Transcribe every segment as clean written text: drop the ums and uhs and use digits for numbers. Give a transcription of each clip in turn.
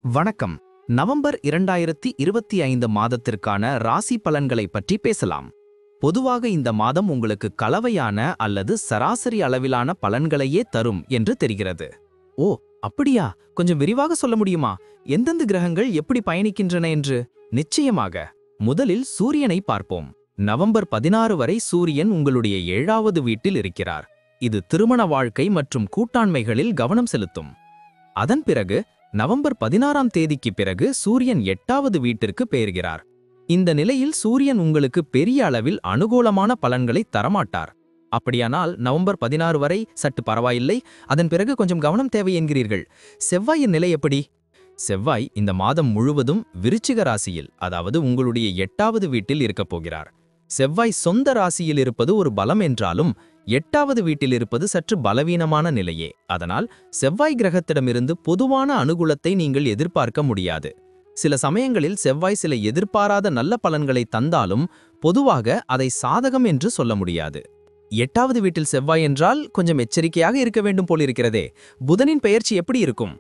வணக்கம். நவம்பர் 2025 மாதத்திற்கான ராசி பலன்களை பற்றி பேசலாம். பொதுவாக இந்த மாதம் உங்களுக்கு கலவையான அல்லது சராசரி அளவிலான பலன்களையே தரும் என்று தெரிகிறது. ஓ, அப்படியா? கொஞ்சம் விரிவாக சொல்ல முடியுமா? எந்தெந்த கிரகங்கள் எப்படி பயணிக்கின்றன என்று? நிச்சயமாக. முதலில் சூரியனை பார்ப்போம். நவம்பர் 16 வரை சூரியன் உங்களுடைய 7வது வீட்டில் இருக்கிறார். இது திருமண வாழ்க்கை மற்றும் கூட்டாண்மைகளில் கவனம் செலுத்தும். அதன் பிறகு நவம்பர் 16ஆம் தேதிக்கு பிறகு சூரியன் 8வது வீட்டிற்கு பெயர்கிறார். இந்த நிலையில் சூரியன் உங்களுக்கு பெரிய அளவில் அனுகூலமான பலன்களை தரமாட்டார். அப்படியானால் நவம்பர் 16 வரை சற்று பரவாயில்லை, அதன் பிறகு கொஞ்சம் கவனம் தேவை என்கிறீர்கள். செவ்வாயின் நிலை எப்படி? செவ்வாய் இந்த மாதம் முழுவதும் விருச்சிக ராசியில், அதாவது உங்களுடைய 8வது வீட்டில் இருக்கப் போகிறார். செவ்வாய் சொந்த ராசியில் இருப்பது ஒரு பலம் என்றாலும் 8வது வீட்டில் இருப்பது சற்று பலவீனமான நிலையே. அதனால் செவ்வாய் கிரகத்திடமிருந்து பொதுவான அனுகூலத்தை நீங்கள் எதிர்பார்க்க முடியாது. சில சமயங்களில் செவ்வாய் சில எதிர்பாராத நல்ல பலன்களை தந்தாலும் பொதுவாக அதை சாதகம் என்று சொல்ல முடியாது. 8வது வீட்டில் செவ்வாய் என்றால் கொஞ்சம் எச்சரிக்கையாக இருக்க வேண்டும் போலிருக்கிறதே. புதனின் பெயர்ச்சி எப்படி இருக்கும்?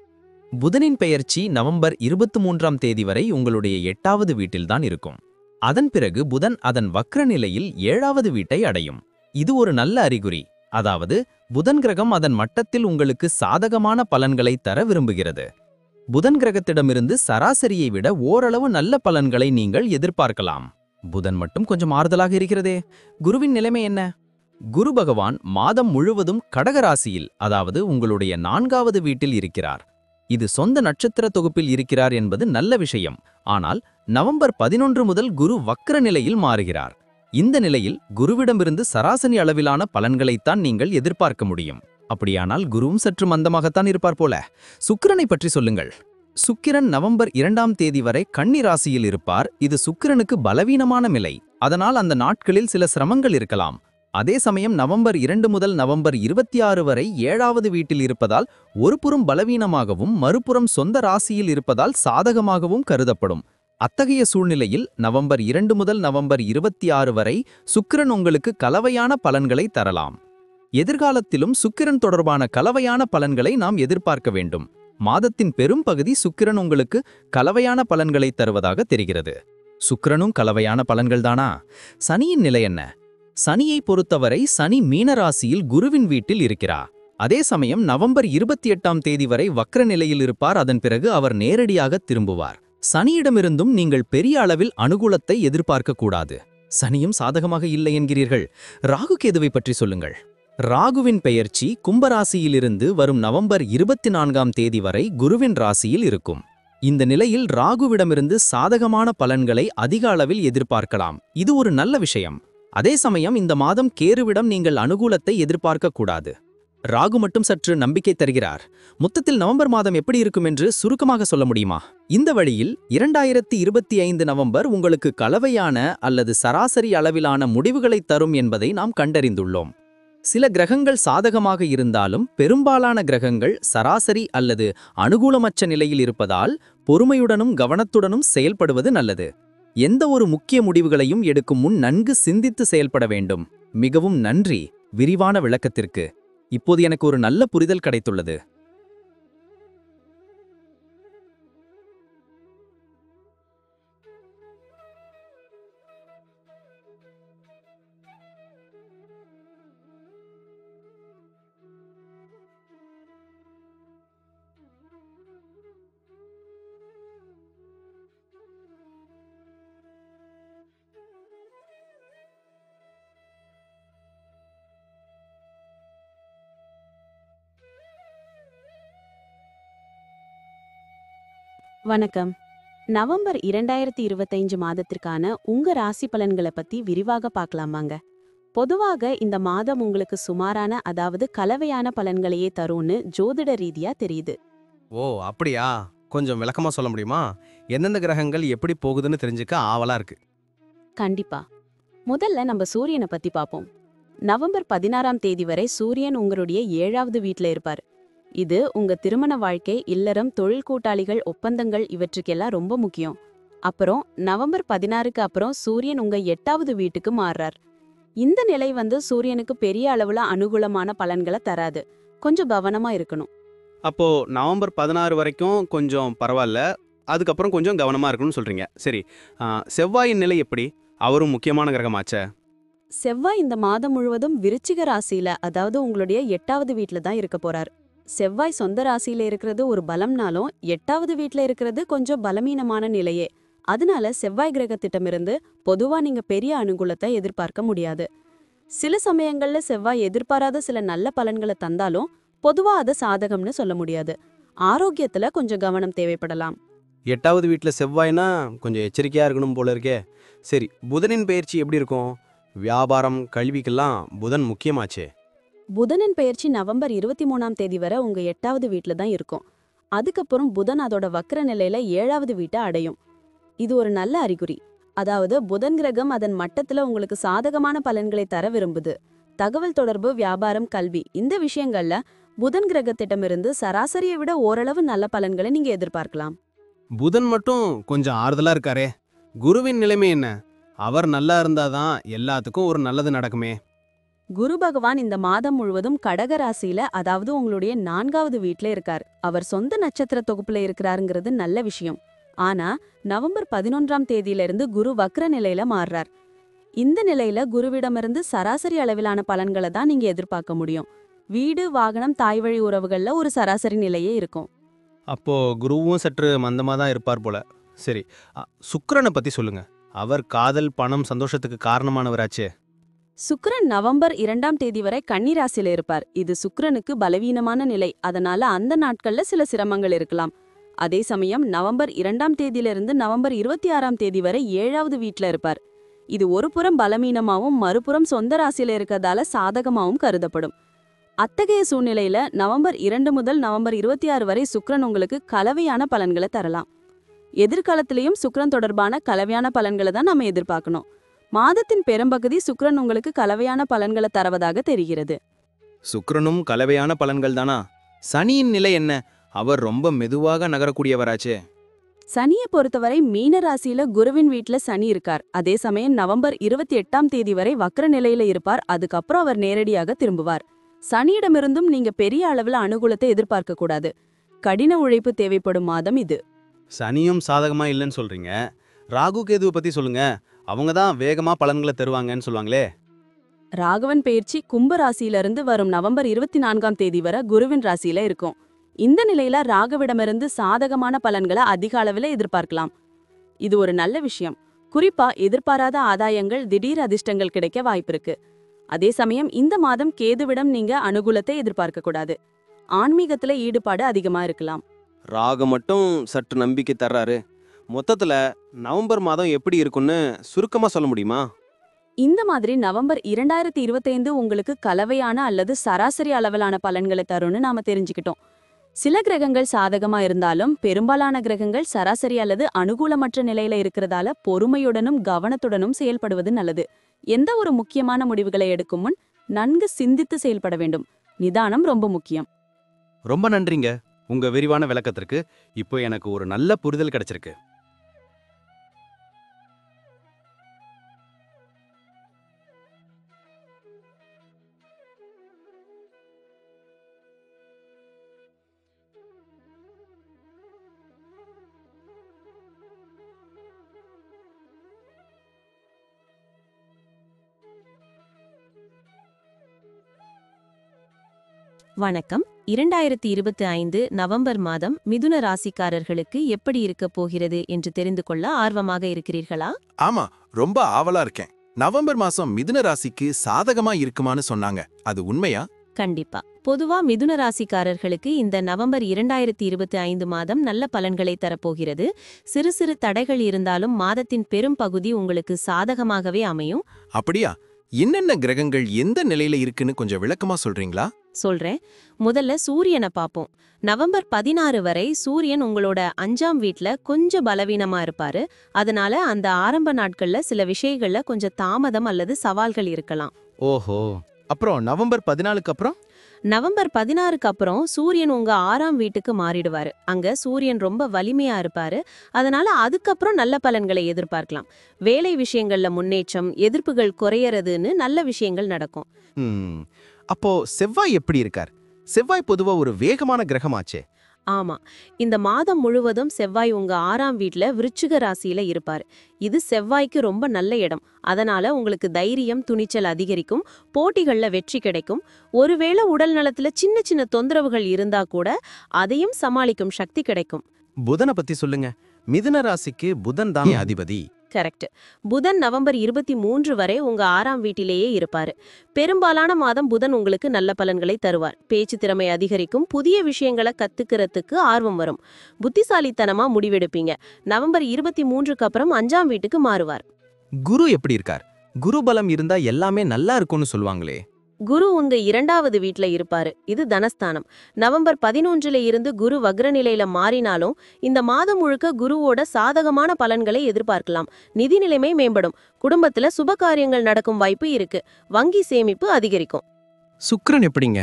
புதனின் பெயர்ச்சி நவம்பர் 23ஆம் தேதி வரை உங்களுடைய 8வது வீட்டில்தான் இருக்கும். அதன் பிறகு புதன் அதன் வக்ர நிலையில் 7வது வீட்டை அடையும். இது ஒரு நல்ல அறிகுறி. அதாவது புதன் கிரகம் அதன் மட்டத்தில் உங்களுக்கு சாதகமான பலன்களை தர விரும்புகிறது. புதன் கிரகத்திடமிருந்து சராசரியை விட ஓரளவு நல்ல பலன்களை நீங்கள் எதிர்பார்க்கலாம். புதன் மட்டும் கொஞ்சம் ஆறுதலாக இருக்கிறதே. குருவின் நிலைமை என்ன? குரு பகவான் மாதம் முழுவதும் கடகராசியில், அதாவது உங்களுடைய 4வது வீட்டில் இருக்கிறார். இது சொந்த நட்சத்திர தொகுப்பில் இருக்கிறார் என்பது நல்ல விஷயம். ஆனால் நவம்பர் 11 முதல் குரு வக்ர நிலையில் மாறுகிறார். இந்த நிலையில் குருவிடமிருந்து சராசரி அளவிலான பலன்களைத்தான் நீங்கள் எதிர்பார்க்க முடியும். அப்படியானால் குருவும் சற்று மந்தமாகத்தான் இருப்பார் போல. சுக்கிரனை பற்றி சொல்லுங்கள். சுக்கிரன் நவம்பர் 2ஆம் தேதி வரை கன்னி ராசியில் இருப்பார். இது சுக்கிரனுக்கு பலவீனமான நிலை. அதனால் அந்த நாட்களில் சில சிரமங்கள் இருக்கலாம். அதே சமயம் நவம்பர் 2 முதல் நவம்பர் 26 வரை 7வது வீட்டில் இருப்பதால் ஒருபுறம் பலவீனமாகவும் மறுபுறம் சொந்த ராசியில் இருப்பதால் சாதகமாகவும் கருதப்படும். அத்தகைய சூழ்நிலையில் நவம்பர் 2 முதல் நவம்பர் 26 வரை சுக்கிரன் உங்களுக்கு கலவையான பலன்களை தரலாம். எதிர்காலத்திலும் சுக்கிரன் தொடர்பான கலவையான பலன்களை நாம் எதிர்பார்க்க வேண்டும். மாதத்தின் பெரும் பகுதி சுக்கிரன் உங்களுக்கு கலவையான பலன்களை தருவதாக தெரிகிறது. சுக்கிரனும் கலவையான பலன்கள்தானா? சனியின் நிலை என்ன? சனியை பொறுத்தவரை சனி மீனராசியில் குருவின் வீட்டில் இருக்கிறார். அதே சமயம் நவம்பர் 28ஆம் தேதி வரை வக்ர நிலையில் இருப்பார். அதன் பிறகு அவர் நேரடியாக திரும்புவார். சனியிடமிருந்தும் நீங்கள் பெரிய அளவில் அனுகூலத்தை எதிர்பார்க்க கூடாது. சனியும் சாதகமாக இல்லை என்கிறீர்கள். ராகு கேதுவை பற்றி சொல்லுங்கள். ராகுவின் பெயர்ச்சி கும்பராசியிலிருந்து வரும் நவம்பர் 24ஆம் தேதி வரை குருவின் ராசியில் இருக்கும். இந்த நிலையில் ராகுவிடமிருந்து சாதகமான பலன்களை அதிக அளவில் எதிர்பார்க்கலாம். இது ஒரு நல்ல விஷயம். அதே சமயம் இந்த மாதம் கேருவிடம் நீங்கள் அனுகூலத்தை எதிர்பார்க்க கூடாது. ராகு மட்டும் சற்று நம்பிக்கை தருகிறார். மொத்தத்தில் நவம்பர் மாதம் எப்படி இருக்கும் என்று சுருக்கமாக சொல்ல முடியுமா? இந்த வழியில் 2025 நவம்பர் உங்களுக்கு கலவையான அல்லது சராசரி அளவிலான முடிவுகளை தரும் என்பதை நாம் கண்டறிந்துள்ளோம். சில கிரகங்கள் சாதகமாக இருந்தாலும் பெரும்பாலான கிரகங்கள் சராசரி அல்லது அனுகூலமற்ற நிலையில் இருப்பதால் பொறுமையுடனும் கவனத்துடனும் செயல்படுவது நல்லது. எந்த ஒரு முக்கிய முடிவுகளையும் எடுக்கும் முன் நன்கு சிந்தித்து செயல்பட வேண்டும். மிகவும் நன்றி விரிவான விளக்கத்திற்கு. இப்போது எனக்கு ஒரு நல்ல புரிதல் கிடைத்துள்ளது. வணக்கம். நவம்பர் 2025 மாதத்திற்கான உங்க ராசி பலன்களை பத்தி விரிவாக பார்க்கலாமாங்க. பொதுவாக இந்த மாதம் உங்களுக்கு சுமாரான, அதாவது கலவையான பலன்களையே தரும்னு ஜோதிட ரீதியா தெரியுது. ஓ, அப்படியா? கொஞ்சம் விளக்கமா சொல்ல முடியுமா? எந்தெந்த கிரகங்கள் எப்படி போகுதுன்னு தெரிஞ்சுக்க ஆவலா இருக்கு. கண்டிப்பா. முதல்ல நம்ம சூரியனை பத்தி பார்ப்போம். நவம்பர் 16ஆம் தேதி வரை சூரியன் உங்களுடைய 7வது வீட்ல இருப்பார். இது உங்க திருமண வாழ்க்கை, இல்லறம், தொழில் கூட்டாளிகள், ஒப்பந்தங்கள் இவற்றுக்கெல்லாம் ரொம்ப முக்கியம். அப்புறம் நவம்பர் 16க்கு அப்புறம் சூரியன் உங்க 8வது வீட்டுக்கு மாறுறார். இந்த நிலை சூரியனுக்கு பெரிய அளவுல அனுகூலமான பலன்களை தராது. கொஞ்சம் கவனமா இருக்கணும். அப்போ நவம்பர் 16 வரைக்கும் கொஞ்சம் பரவாயில்ல, அதுக்கப்புறம் கொஞ்சம் கவனமா இருக்கணும்னு சொல்றீங்க. சரி, செவ்வாயின் நிலை எப்படி? அவரும் முக்கியமான கிரகமாச்சே. செவ்வாய் இந்த மாதம் முழுவதும் விருச்சிக ராசியில, அதாவது உங்களுடைய 8வது வீட்ல தான் இருக்க போறார். செவ்வாய் சொந்த ராசியில இருக்கிறது ஒரு பலம்னாலும் 8வது வீட்ல இருக்கிறது கொஞ்சம் பலமீனமான நிலையே. அதனால செவ்வாய் கிரகத்திட்டமிருந்து பொதுவா நீங்க பெரிய அனுகூலத்தை எதிர்பார்க்க முடியாது. சில சமயங்கள்ல செவ்வாய் எதிர்பாராத சில நல்ல பலன்களை தந்தாலும் பொதுவா அது சாதகம்னு சொல்ல முடியாது. ஆரோக்கியத்துல கொஞ்சம் கவனம் தேவைப்படலாம். 8வது வீட்ல செவ்வாய்னா கொஞ்சம் எச்சரிக்கையா இருக்கணும் போல இருக்கே. சரி, புதனின் பெயர்ச்சி எப்படி இருக்கும்? வியாபாரம், கல்விக்கெல்லாம் புதன் முக்கியமாச்சே. புதனின் பெயர்ச்சி நவம்பர் 23ஆம் தேதி வரை உங்க 8வது வீட்ல தான் இருக்கும். அதுக்கப்புறம் புதன் அதோட வக்ர நிலையில 7வது வீட்டை அடையும். இது ஒரு நல்ல அறிகுறி. அதாவது புதன் கிரகம் அதன் மட்டத்துல உங்களுக்கு சாதகமான பலன்களை தர விரும்புது. தகவல் தொடர்பு, வியாபாரம், கல்வி இந்த விஷயங்கள்ல புதன் கிரகத்திடமிருந்து சராசரியை விட ஓரளவு நல்ல பலன்களை நீங்க எதிர்பார்க்கலாம். புதன் மட்டும் கொஞ்சம் ஆறுதலா இருக்காரே. குருவின் நிலைமை என்ன? அவர் நல்லா இருந்தாதான் எல்லாத்துக்கும் ஒரு நல்லது நடக்குமே. குரு பகவான் இந்த மாதம் முழுவதும் கடக ராசியில, அதாவது உங்களுடைய 4வது வீட்ல இருக்கார். அவர் சொந்த நட்சத்திர தொகுப்புல இருக்கிறாருங்கிறது நல்ல விஷயம். ஆனா நவம்பர் 11ஆம் தேதியிலிருந்து குரு வக்ர நிலையில மாறுறார். இந்த நிலையில குருவிடமிருந்து சராசரி அளவிலான பலன்களை தான் நீங்க எதிர்பார்க்க முடியும். வீடு, வாகனம், தாய்வழி உறவுகள்ல ஒரு சராசரி நிலையே இருக்கும். அப்போ குருவும் சற்று மந்தமா தான் இருப்பார் போல. சரி, சுக்கிரனை பத்தி சொல்லுங்க. அவர் காதல், பணம், சந்தோஷத்துக்கு காரணமானவராச்சே. சுக்கிரன் நவம்பர் 2ஆம் தேதி வரை கன்னி ராசியில இருப்பார். இது சுக்கிரனுக்கு பலவீனமான நிலை. அதனால அந்த நாட்கள்ல சில சிரமங்கள் இருக்கலாம். அதே சமயம் நவம்பர் 2ஆம் தேதியிலிருந்து நவம்பர் 26ஆம் தேதி வரை 7வது வீட்ல இருப்பார். இது ஒரு புறம் பலவீனமாவும் மறுபுறம் சொந்த ராசியில இருக்கிறதால சாதகமாவும் கருதப்படும். அத்தகைய சூழ்நிலையில நவம்பர் 2 முதல் நவம்பர் 26 வரை சுக்கிரன் உங்களுக்கு கலவையான பலன்களை தரலாம். எதிர்காலத்திலையும் சுக்கிரன் தொடர்பான கலவையான பலன்களை தான் நம்ம எதிர்பார்க்கணும். மாதத்தின் பெரும்பகுதி சுக்கிரன் உங்களுக்கு கலவையான பலன்களை தருவதாக தெரிகிறது. சுக்கிரனும் கலவையான பலன்கள் தானா? சனியின் நிலை என்ன? அவர் ரொம்ப மெதுவாக நகரக்கூடியவராச்சே. சனியை பொறுத்தவரை மீன ராசியில குருவின் வீட்ல சனி இருக்கார். அதே சமயம் நவம்பர் 28ஆம் தேதி வரை வக்ர நிலையில இருப்பார். அதுக்கப்புறம் அவர் நேரடியாக திரும்புவார். சனியிடமிருந்தும் நீங்க பெரிய அளவுல அனுகூலத்தை எதிர்பார்க்க கூடாது. கடின உழைப்பு தேவைப்படும் மாதம் இது. சனியும் சாதகமா இல்லைன்னு சொல்றீங்க. ராகு கேதுவை பத்தி சொல்லுங்க. அவங்க தான் வேகமா பலன்களை தருவாங்கன்னு சொல்லுவாங்களே. ராகவன் பெயர்ச்சி கும்ப ராசியிலிருந்து வரும் நவம்பர் 24ஆம் தேதி வரை குருவின் ராசியில இருக்கும். இந்த நிலையில ராகவிடமிருந்து சாதகமான பலன்களை அதிக அளவில் எதிர்பார்க்கலாம். இது ஒரு நல்ல விஷயம். குறிப்பா எதிர்பாராத ஆதாயங்கள், திடீர் அதிர்ஷ்டங்கள் கிடைக்க வாய்ப்பிருக்கு. அதே சமயம் இந்த மாதம் கேதுவிடம் நீங்க அனுகூலத்தை எதிர்பார்க்க கூடாது. ஆன்மீகத்துல ஈடுபாடு அதிகமா இருக்கலாம். ராகு மட்டும் சற்று நம்பிக்கை தர்றாரு. மொத்தத்துல நவம்பர் மாதம் எப்படி இருக்குன்னு சுருக்கமா சொல்ல முடியுமா? இந்த மாதிரி நவம்பர் 2025 உங்களுக்கு கலவையான அல்லது சராசரி அளவிலான பலன்களை தரும்னு நாம தெரிஞ்சுக்கிட்டோம். சில கிரகங்கள் சாதகமா இருந்தாலும் பெரும்பாலான கிரகங்கள் சராசரி அல்லது அனுகூலமற்ற நிலையில இருக்கிறதால பொறுமையுடனும் கவனத்துடனும் செயல்படுவது நல்லது. எந்த ஒரு முக்கியமான முடிவுகளை எடுக்கும் முன் நன்கு சிந்தித்து செயல்பட வேண்டும். நிதானம் ரொம்ப முக்கியம். ரொம்ப நன்றிங்க. உங்க விரிவான விளக்கத்திற்கு இப்போ எனக்கு ஒரு நல்ல புரிதல் கிடைச்சிருக்கு. வணக்கம். 2025 நவம்பர் மாதம் மிதுன ராசிக்காரர்களுக்கு எப்படி இருக்க போகிறது என்று தெரிந்து கொள்ள ஆர்வமாக இருக்கிறீர்களா? ஆமா, ரொம்ப ஆவலா இருக்கேன். நவம்பர் மாசம் மிதுன ராசிக்கு சாதகமா இருக்குமான்னு சொன்னாங்க. அது உண்மையா? கண்டிப்பா. பொதுவா மிதுன ராசிக்காரர்களுக்கு இந்த நவம்பர் 2025 மாதம் நல்ல பலன்களை தரப்போகிறது. சிறு சிறு தடைகள் இருந்தாலும் மாதத்தின் பெரும் பகுதி உங்களுக்கு சாதகமாகவே அமையும். அப்படியா? என்னென்ன கிரகங்கள் எந்த நிலையில இருக்குன்னு கொஞ்சம் விளக்கமா சொல்றீங்களா? சொல்றேன். முதல்ல சூரியனை பாப்போம். நவம்பர் 16 வரை சூரியன் உங்களோட 5ஆம் வீட்ல கொஞ்சம் பலவீனமா இருப்பாரு. அதனால அந்த ஆரம்ப நாட்கள்ல சில விஷயங்கள்ல கொஞ்சம் தாமதம் அல்லது சவால்கள் இருக்கலாம். ஓஹோ, அப்புறம் நவம்பர் 14க்கு அப்புறம்? நவம்பர் 16க்கு அப்புறம் சூரியன் உங்க 6ஆம் வீட்டுக்கு மாறிடுவாரு. அங்க சூரியன் ரொம்ப வலிமையா இருப்பாரு. அதனால அதுக்கப்புறம் நல்ல பலன்களை எதிர்பார்க்கலாம். வேலை விஷயங்கள்ல முன்னேற்றம், எதிர்ப்புகள் குறையறதுன்னு நல்ல விஷயங்கள் நடக்கும். அப்போ செவ்வாய் எப்படி இருக்கார்? செவ்வாய் பொதுவா ஒரு வேகமான கிரகமாச்சே. ஆமா, இந்த மாதம் முழுவதும் செவ்வாய் உங்க 6ஆம் வீட்ல விருச்சிக ராசியில இருப்பாரு. இது செவ்வாய்க்கு ரொம்ப நல்ல இடம். அதனால உங்களுக்கு தைரியம், துணிச்சல் அதிகரிக்கும், போட்டிகள்ல வெற்றி கிடைக்கும். ஒருவேளை உடல் நலத்துல சின்ன சின்ன தொந்தரவுகள் இருந்தா கூட அதையும் சமாளிக்கும் சக்தி கிடைக்கும். புதனை பத்தி சொல்லுங்க. மிதுன ராசிக்கு புதன் தான் அதிபதி. கரெக்ட். புதன் நவம்பர் 23 வரை உங்க 6ஆம் வீட்டிலேயே இருப்பாரு. பெரும்பாலான மாதம் புதன் உங்களுக்கு நல்ல பலன்களை தருவார். பேச்சு திறமை அதிகரிக்கும், புதிய விஷயங்களை கத்துக்கிறதுக்கு ஆர்வம் வரும், புத்திசாலித்தனமா முடிவெடுப்பீங்க. நவம்பர் 23க்கு அப்புறம் 5ஆம் வீட்டுக்கு மாறுவார். குரு எப்படி இருக்கார்? குரு பலம் இருந்தா எல்லாமே நல்லா இருக்கும்னு சொல்லுவாங்களே. குரு உங்க 2ஆவது வீட்ல இருப்பாரு. இது தனஸ்தானம். நவம்பர் 11ல இருந்து குரு வக்ரநிலையில மாறினாலும் இந்த மாதம் முழுக்க குருவோட சாதகமான பலன்களை எதிர்பார்க்கலாம். நிதி நிலைமை மேம்படும், குடும்பத்துல சுப காரியங்கள் நடக்கும் வாய்ப்பு இருக்கு, வங்கி சேமிப்பு அதிகரிக்கும். சுக்கிரன் எப்படிங்க?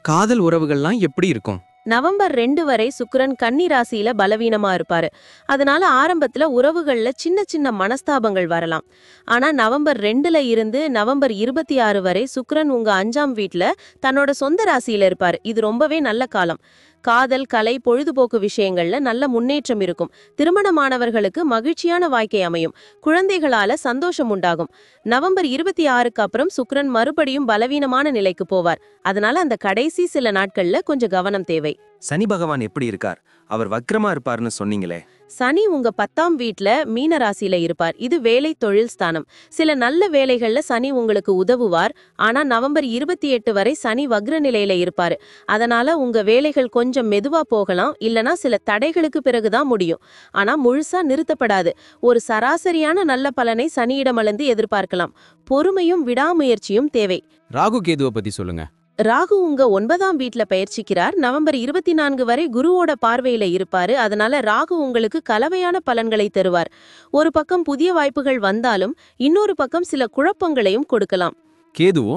காதல் உறவுகள்லாம் எப்படி இருக்கும்? நவம்பர் 2 வரை சுக்கிரன் கன்னி ராசியில பலவீனமா இருப்பாரு. அதனால ஆரம்பத்துல உறவுகள்ல சின்ன சின்ன மனஸ்தாபங்கள் வரலாம். ஆனா நவம்பர் 2ல இருந்து நவம்பர் 26 வரை சுக்கிரன் உங்க 5ஆம் வீட்ல தன்னோட சொந்த ராசியில இருப்பாரு. இது ரொம்பவே நல்ல காலம். காதல், கலை, பொழுதுபோக்கு விஷயங்கள்ல நல்ல முன்னேற்றம் இருக்கும். திருமணமானவர்களுக்கு மகிழ்ச்சியான வாழ்க்கை அமையும். குழந்தைகளால சந்தோஷம் உண்டாகும். நவம்பர் 26க்கு அப்புறம் சுக்கிரன் மறுபடியும் பலவீனமான நிலைக்கு போவார். அதனால அந்த கடைசி சில நாட்கள்ல கொஞ்சம் கவனம் தேவை. சனி பகவான் எப்படி இருக்கார்? அவர் வக்ரமா இருப்பார்னு சொன்னீங்களே. சனி உங்க 10ஆம் வீட்ல மீன ராசியில இருப்பார். இது வேலை, தொழில் ஸ்தானம். சில நல்ல வேலைகள்ல சனி உங்களுக்கு உதவுவார். ஆனா நவம்பர் 28 வரை சனி வக்ர நிலையில இருப்பாரு. அதனால உங்க வேலைகள் கொஞ்சம் மெதுவா போகலாம், இல்லனா சில தடைகளுக்கு பிறகுதான் முடியும். ஆனா முழுசா நிறுத்தப்படாது. ஒரு சராசரியான நல்ல பலனை சனியிடமிருந்து எதிர்பார்க்கலாம். பொறுமையும் விடாமுயற்சியும் தேவை. ராகு கேதுவை பத்தி சொல்லுங்க. ராகு உங்க 9ஆம் வீட்ல பயிற்சிக்கிறார். நவம்பர் 24 வரை குருவோட பார்வையில இருப்பாரு. அதனால ராகு உங்களுக்கு கலவையான பலன்களை தருவார். ஒரு பக்கம் புதிய வாய்ப்புகள் வந்தாலும் இன்னொரு பக்கம் சில குழப்பங்களையும் கொடுக்கலாம். கேதுவோ?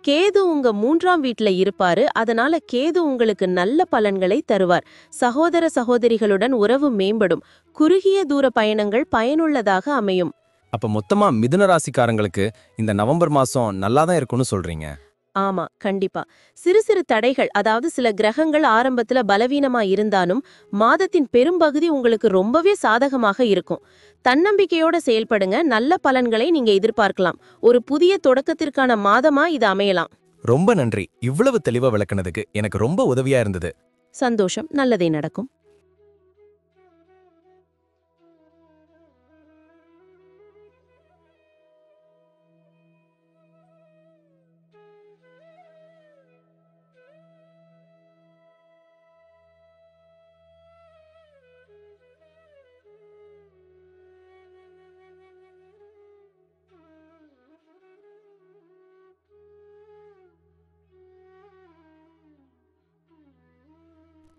கேது உங்க 3ஆம் வீட்ல இருப்பாரு. அதனால கேது உங்களுக்கு நல்ல பலன்களை தருவார். சகோதர சகோதரிகளுடன் உறவு மேம்படும். குறுகிய தூர பயணங்கள் பயனுள்ளதாக அமையும். அப்ப மொத்தமா மிதுன ராசிக்காரங்களுக்கு இந்த நவம்பர் மாசம் நல்லாதான் இருக்கும்னு சொல்றீங்க. ஆமா, கண்டிப்பா. சிறு சிறு தடைகள், அதாவது சில கிரகங்கள் ஆரம்பத்துல பலவீனமா இருந்தாலும் மாதத்தின் பெரும்பகுதி உங்களுக்கு ரொம்பவே சாதகமாக இருக்கும். தன்னம்பிக்கையோட செயல்படுங்க, நல்ல பலன்களை நீங்க எதிர்பார்க்கலாம். ஒரு புதிய தொடக்கத்திற்கான மாதமா இது அமையலாம். ரொம்ப நன்றி. இவ்வளவு தெளிவா விளக்குனதுக்கு எனக்கு ரொம்ப உதவியா இருந்தது. சந்தோஷம். நல்லதே நடக்கும்.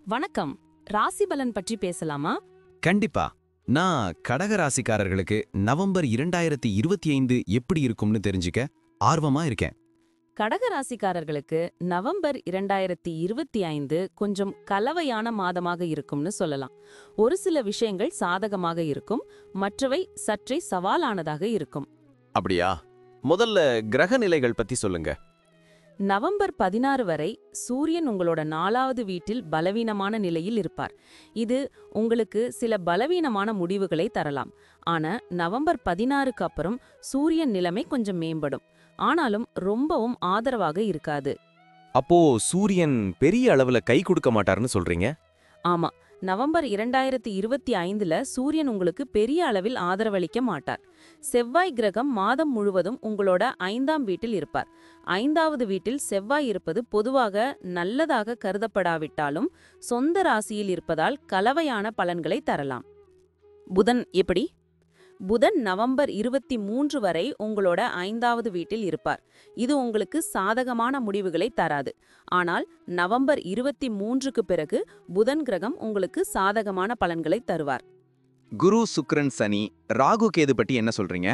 வணக்கம். ராசி பலன் பற்றி பேசலாமா? கண்டிப்பா. நான் கடக ராசிக்காரர்களுக்கு நவம்பர் 2025 எப்படி இருக்கும்னு தெரிஞ்சுக்க ஆர்வமா இருக்கேன். கடக ராசிக்காரர்களுக்கு நவம்பர் 2025 கொஞ்சம் கலவையான மாதமாக இருக்கும்னு சொல்லலாம். ஒரு சில விஷயங்கள் சாதகமாக இருக்கும், மற்றவை சற்றே சவாலானதாக இருக்கும். அப்படியா? முதல்ல கிரக நிலைகள் பத்தி சொல்லுங்க. நவம்பர் 16 வரை சூரியன் உங்களோட 4ஆவது வீட்டில் பலவீனமான நிலையில் இருப்பார். இது உங்களுக்கு சில பலவீனமான முடிவுகளை தரலாம். ஆனா நவம்பர் 16க்கு அப்புறம் சூரியன் நிலைமை கொஞ்சம் மேம்படும். ஆனாலும் ரொம்பவும் ஆதரவாக இருக்காது. அப்போ சூரியன் பெரிய அளவுல கை கொடுக்க மாட்டார்னு சொல்றீங்க? ஆமா, நவம்பர் 2025ல சூரியன் உங்களுக்கு பெரிய அளவில் ஆதரவளிக்க மாட்டார். செவ்வாய் கிரகம் மாதம் முழுவதும் உங்களோட 5ஆம் வீட்டில் இருப்பார். 5வது வீட்டில் செவ்வாய் இருப்பது பொதுவாக நல்லதாக கருதப்படாவிட்டாலும் சொந்த ராசியில் இருப்பதால் கலவையான பலன்களை தரலாம். புதன் எப்படி? புதன் நவம்பர் 23 வரை உங்களோட 5வது வீட்டில் இருப்பார். இது உங்களுக்கு சாதகமான முடிவுகளை தராது. ஆனால் நவம்பர் 23க்கு பிறகு புதன் கிரகம் உங்களுக்கு சாதகமான பலன்களை தருவார். குரு, சுக்கிரன், சனி, ராகு, கேது பற்றி என்ன சொல்றீங்க?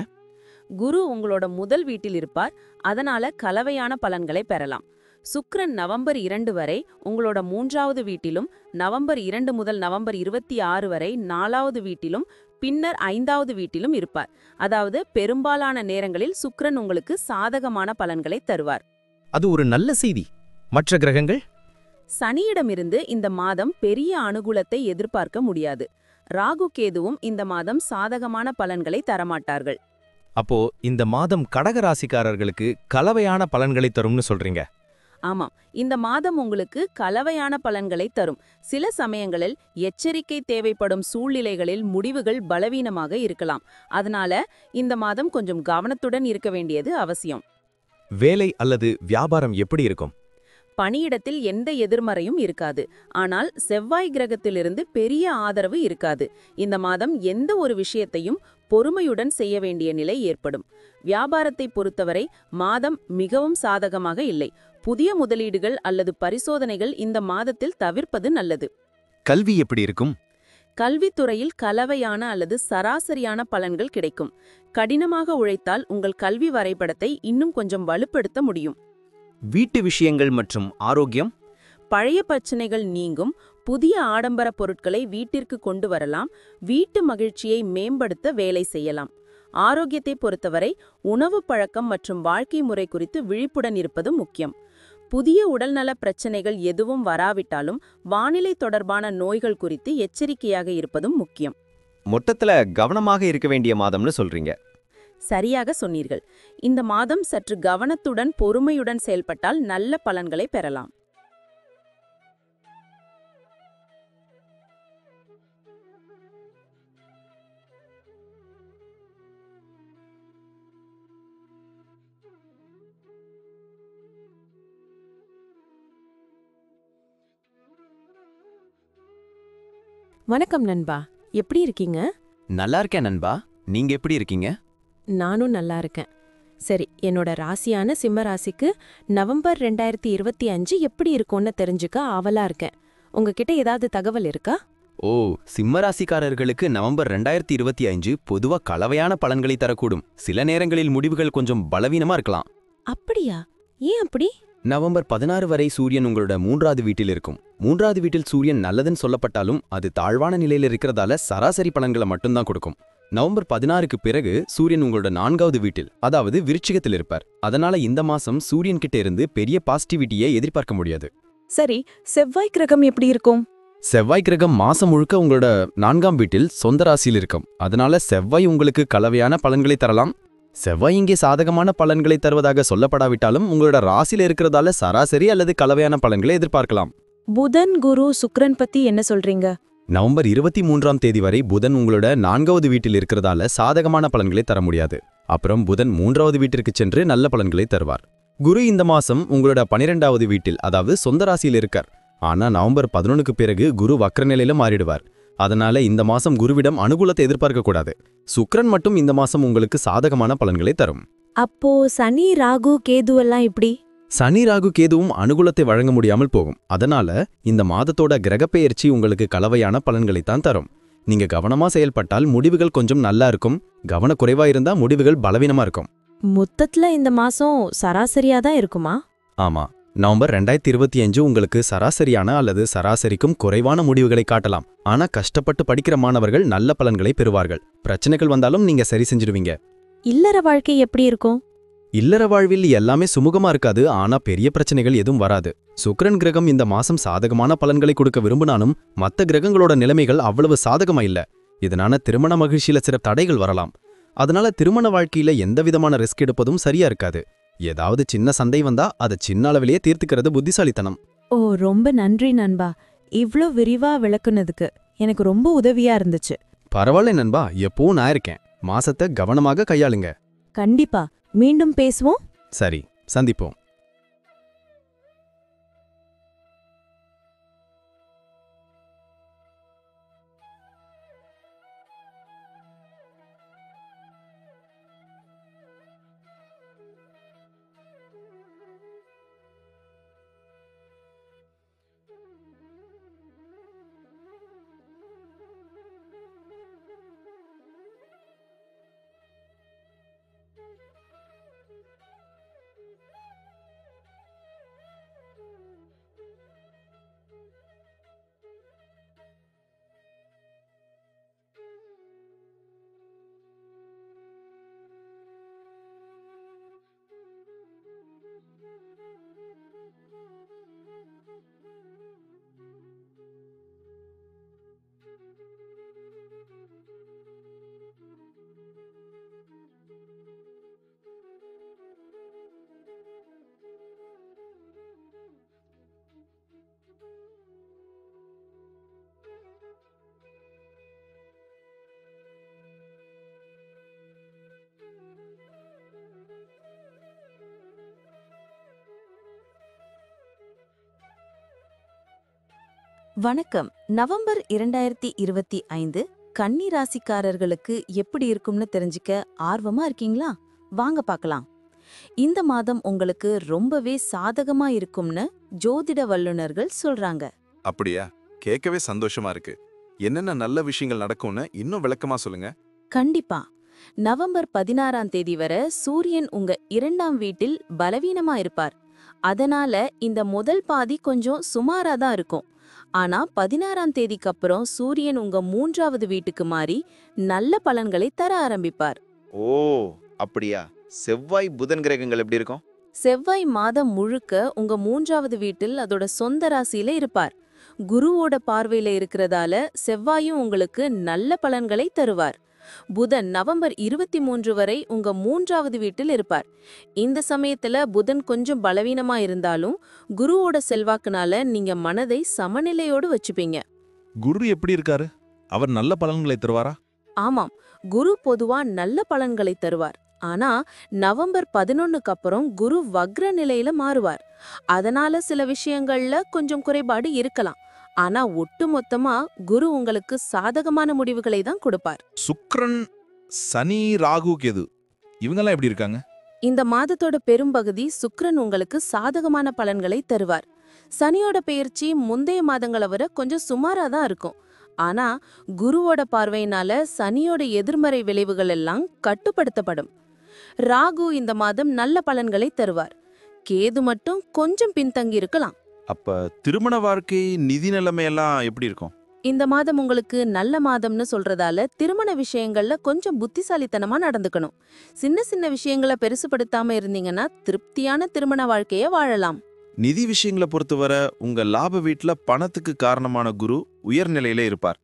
குரு உங்களோட முதல் வீட்டில் இருப்பார். அதனால கலவையான பலன்களை பெறலாம். சுக்கிரன் நவம்பர் 2 வரை உங்களோட 3வது வீட்டிலும், நவம்பர் 2 முதல் நவம்பர் 26 வரை 4வது வீட்டிலும், பின்னர் 5வது வீட்டிலும் இருப்பார். அதாவது பெரும்பாலான நேரங்களில் சுக்கிரன் உங்களுக்கு சாதகமான பலன்களை தருவார். அது ஒரு நல்ல செய்தி. மற்ற கிரகங்கள்? சனியிடமிருந்து இந்த மாதம் பெரிய அனுகூலத்தை எதிர்பார்க்க முடியாது. ராகு கேதுவும் இந்த மாதம் சாதகமான பலன்களை தரமாட்டார்கள். அப்போ இந்த மாதம் கடக ராசிக்காரர்களுக்கு கலவையான பலன்களை தரும்னு சொல்றீங்க. ஆமாம், இந்த மாதம் உங்களுக்கு கலவையான பலன்களை தரும். சில சமயங்களில் எச்சரிக்கை தேவைப்படும் சூழ்நிலைகளில் முடிவுகள் பலவீனமாக இருக்கலாம். அதனால இந்த மாதம் கொஞ்சம் கவனத்துடன் இருக்க வேண்டியது அவசியம். வேலை அல்லது வியாபாரம் எப்படி இருக்கும்? பணியிடத்தில் எந்த எதிர்மறையும் இருக்காது. ஆனால் செவ்வாய் கிரகத்திலிருந்து பெரிய ஆதரவு இருக்காது. இந்த மாதம் எந்த ஒரு விஷயத்தையும் பொறுமையுடன் செய்ய வேண்டிய நிலை ஏற்படும். வியாபாரத்தை பொறுத்தவரை மாதம் மிகவும் சாதகமாக இல்லை. புதிய முதலீடுகள் அல்லது பரிசோதனைகள் இந்த மாதத்தில் தவிர்ப்பது நல்லது. கல்வி எப்படி இருக்கும்? கல்வித்துறையில் கலவையான அல்லது சராசரியான பலன்கள் கிடைக்கும். கடினமாக உழைத்தால் உங்கள் கல்வி வரைபடத்தை இன்னும் கொஞ்சம் வலுப்படுத்த முடியும். வீட்டு விஷயங்கள் மற்றும் ஆரோக்கியம்? பழைய பிரச்சனைகள் நீங்கும். புதிய ஆடம்பர பொருட்களை வீட்டிற்கு கொண்டு வரலாம். வீட்டு மகிழ்ச்சியை மேம்படுத்த வேலை செய்யலாம். ஆரோக்கியத்தை பொறுத்தவரை உணவு பழக்கம் மற்றும் வாழ்க்கை முறை குறித்து விழிப்புடன் இருப்பது முக்கியம். புதிய உடல்நல பிரச்சனைகள் எதுவும் வராவிட்டாலும் வானிலை தொடர்பான நோய்கள் குறித்து எச்சரிக்கையாக இருப்பதும் முக்கியம். மொத்தத்துல கவனமாக இருக்க வேண்டிய மாதம்னு சொல்றீங்க. சரியாக சொன்னீர்கள். இந்த மாதம் சற்று கவனத்துடன் பொறுமையுடன் செயல்பட்டால் நல்ல பலன்களை பெறலாம். வணக்கம் நண்பா, எப்படி இருக்கீங்க? நல்லா இருக்கேன் நண்பா. நீங்க எப்படி இருக்கீங்க? நானும் நல்லா இருக்கேன். சரி, என்னோட ராசியான சிம்ம ராசிக்கு நவம்பர் 2025 எப்படி இருக்கும்னு தெரிஞ்சுக்க ஆவலா இருக்கேன். உங்ககிட்ட ஏதாவது தகவல் இருக்கா? ஓ, சிம்ம ராசிக்காரர்களுக்கு நவம்பர் 2025 பொதுவா கலவையான பலன்களை தரக்கூடும். சில நேரங்களில் முடிவுகள் கொஞ்சம் பலவீனமா இருக்கலாம். அப்படியா? ஏன் அப்படி? நவம்பர் 16 வரை சூரியன் உங்களோட 3வது வீட்டில் இருக்கும். 3வது வீட்டில் சூரியன் நல்லதுன்னு சொல்லப்பட்டாலும் அது தாழ்வான நிலையில் இருக்கிறதால சராசரி பலன்களை மட்டும்தான் கொடுக்கும். நவம்பர் 16க்கு பிறகு சூரியன் உங்களோட 4வது வீட்டில், அதாவது விருச்சிகத்தில் இருப்பார். அதனால இந்த மாசம் சூரியன் கிட்ட இருந்து பெரிய பாசிட்டிவிட்டியை எதிர்பார்க்க முடியாது. சரி, செவ்வாய் கிரகம் எப்படி இருக்கும்? செவ்வாய் கிரகம் மாசம் முழுக்க உங்களோட 4ஆம் வீட்டில் சொந்த ராசியில் இருக்கும். அதனால செவ்வாய் உங்களுக்கு கலவையான பலன்களை தரலாம். செவ்வாய் இங்கே சாதகமான பலன்களை தருவதாக சொல்லப்படாவிட்டாலும் உங்களோட ராசியில இருக்கிறதால சராசரி அல்லது கலவையான பலன்களை எதிர்பார்க்கலாம். புதன், குரு, சுக்கிரன் பத்தி என்ன சொல்றீங்க? நவம்பர் 23ஆம் தேதி வரை புதன் உங்களோட 4வது வீட்டில் இருக்கிறதால சாதகமான பலன்களை தர முடியாது. அப்புறம் புதன் 3வது வீட்டிற்கு சென்று நல்ல பலன்களை தருவார். குரு இந்த மாசம் உங்களோட 12வது வீட்டில், அதாவது சொந்த ராசியில் இருக்கார். ஆனா நவம்பர் 11க்கு பிறகு குரு வக்ர நிலையில மாறிடுவார். அதனால இந்த மாசம் குருவிடம் அனுகூலத்தை எதிர்பார்க்க கூடாது. சுக்கிரன் மட்டும் இந்த மாசம் உங்களுக்கு சாதகமான பலன்களை தரும். அப்போ சனி, ராகு, கேது எல்லாம் எப்படி? சனி, ராகு, கேதுவும் அனுகூலத்தை வழங்க முடியாமல் போகும். அதனால இந்த மாதத்தோட கிரகப்பெயர்ச்சி உங்களுக்கு கலவையான பலன்களைத்தான் தரும். நீங்க கவனமா செயல்பட்டால் முடிவுகள் கொஞ்சம் நல்லா இருக்கும். கவனக்குறைவா இருந்தா முடிவுகள் பலவீனமா இருக்கும். மொத்தத்துல இந்த மாசம் சராசரியா தான் இருக்குமா? ஆமா, நவம்பர் 2025 உங்களுக்கு சராசரியான அல்லது சராசரிக்கும் குறைவான முடிவுகளை காட்டலாம். ஆனா கஷ்டப்பட்டு படிக்கிற மாணவர்கள் நல்ல பலன்களை பெறுவார்கள். பிரச்சனைகள் வந்தாலும் நீங்க சரி செஞ்சிடுவீங்க. இல்லற வாழ்க்கை எப்படி இருக்கும்? இல்லற வாழ்வில் எல்லாமே சுமூகமா இருக்காது. ஆனா பெரிய பிரச்சனைகள் எதுவும் வராது. சுக்கிரன் கிரகம் இந்த மாசம் சாதகமான பலன்களை கொடுக்க விரும்பினாலும் மத்த கிரகங்களோட நிலைமைகள் அவ்வளவு சாதகமா இல்ல. இதனால திருமண மகிழ்ச்சியில சில தடைகள் வரலாம். அதனால திருமண வாழ்க்கையில எந்தவிதமான ரிஸ்க் எடுப்பதும் சரியா இருக்காது. ஏதாவது சின்ன சண்டை வந்தா அதை சின்ன அளவிலேயே தீர்த்துக்கிறது புத்திசாலித்தனம். ஓ, ரொம்ப நன்றி நண்பா. இவ்ளோ விரிவா விளக்குனதுக்கு எனக்கு ரொம்ப உதவியா இருந்துச்சு. பரவாயில்ல நண்பா, எப்பவும் நான் இருக்கேன். மாசத்தை கவனமாக கையாளுங்க. கண்டிப்பா, மீண்டும் பேசுவோம். சரி, சந்திப்போம். வணக்கம். நவம்பர் 2025 கன்னி ராசிக்காரர்களுக்கு எப்படி இருக்கும்னு தெரிஞ்சுக்க ஆர்வமா இருக்கீங்களா? வாங்க பார்க்கலாம். இந்த மாதம் உங்களுக்கு ரொம்பவே சாதகமா இருக்கும்னு ஜோதிட வல்லுனர்கள் சொல்றாங்க. அப்படியா? கேட்கவே சந்தோஷமா இருக்கு. என்னென்ன நல்ல விஷயங்கள் நடக்கும்னு இன்னும் விளக்கமா சொல்லுங்க. கண்டிப்பா. நவம்பர் 16ஆம் தேதி வரை சூரியன் உங்க 2ஆம் வீட்டில் பலவீனமா இருப்பார். அதனால இந்த முதல் பாதி கொஞ்சம் சுமாரா தான் இருக்கும். ஆனா 16ஆம் தேதிக்கு அப்புறம் சூரியன் உங்க 3ஆவது வீட்டுக்கு மாறி நல்ல பலன்களை தர ஆரம்பிப்பார். ஓ, அப்படியா? செவ்வாய் புதன் கிரகங்கள் எப்படி இருக்கும்? செவ்வாய் மாதம் முழுக்க உங்க 3ஆவது வீட்டில் அதோட சொந்த ராசியில இருப்பார். குருவோட பார்வையில இருக்கிறதால செவ்வாயும் உங்களுக்கு நல்ல பலன்களை தருவார். புதன் நவம்பர் 23 வரை உங்க 3ஆவது வீட்டில் இருப்பார். இந்த சமயத்துல புதன் கொஞ்சம் பலவீனமா இருந்தாலும் குருவோட செல்வாக்குனால நீங்க மனதை சமநிலையோடு வச்சுப்பீங்க. குரு எப்படி இருக்காரு? அவர் நல்ல பலன்களை தருவாரா? ஆமாம், குரு பொதுவா நல்ல பலன்களை தருவார். ஆனா நவம்பர் 11க்கு அப்புறம் குரு வக்ர நிலையில மாறுவார். அதனால சில விஷயங்கள்ல கொஞ்சம் குறைபாடு இருக்கலாம். ஆனா ஒட்டுமொத்தமா குரு உங்களுக்கு சாதகமான முடிவுகளை தான் கொடுப்பார். சுக்கிரன், சனி, ராகு, கேது இவங்கெல்லாம் எப்படி இருக்காங்க? இந்த மாதத்தோட பெரும்பகுதி சுக்கிரன் உங்களுக்கு சாதகமான பலன்களை தருவார். சனியோட பெயர்ச்சி முந்தைய மாதங்களை விட கொஞ்சம் சுமாரா தான் இருக்கும். ஆனா குருவோட பார்வையினால சனியோட எதிர்மறை விளைவுகள் எல்லாம் கட்டுப்படுத்தப்படும். ராகு இந்த மாதம் நல்ல பலன்களை தருவார். கேது மட்டும் கொஞ்சம் பின்தங்கி இருக்கலாம். அப்ப திருமண வாழ்க்கை, நிதி நிலைமையெல்லாம் எப்படி இருக்கும்? இந்த மாதம் உங்களுக்கு நல்ல மாதம்னு சொல்றதால திருமண விஷயங்கள்ல கொஞ்சம் புத்திசாலித்தனமா நடந்துக்கணும். சின்ன சின்ன விஷயங்களை பெருசுபடுத்தாம இருந்தீங்கன்னா திருப்தியான திருமண வாழ்க்கைய வாழலாம். நிதி விஷயங்களை பொறுத்தவரை உங்க லாப வீட்ல பணத்துக்கு காரணமான குரு உயர்நிலையில இருப்பார்.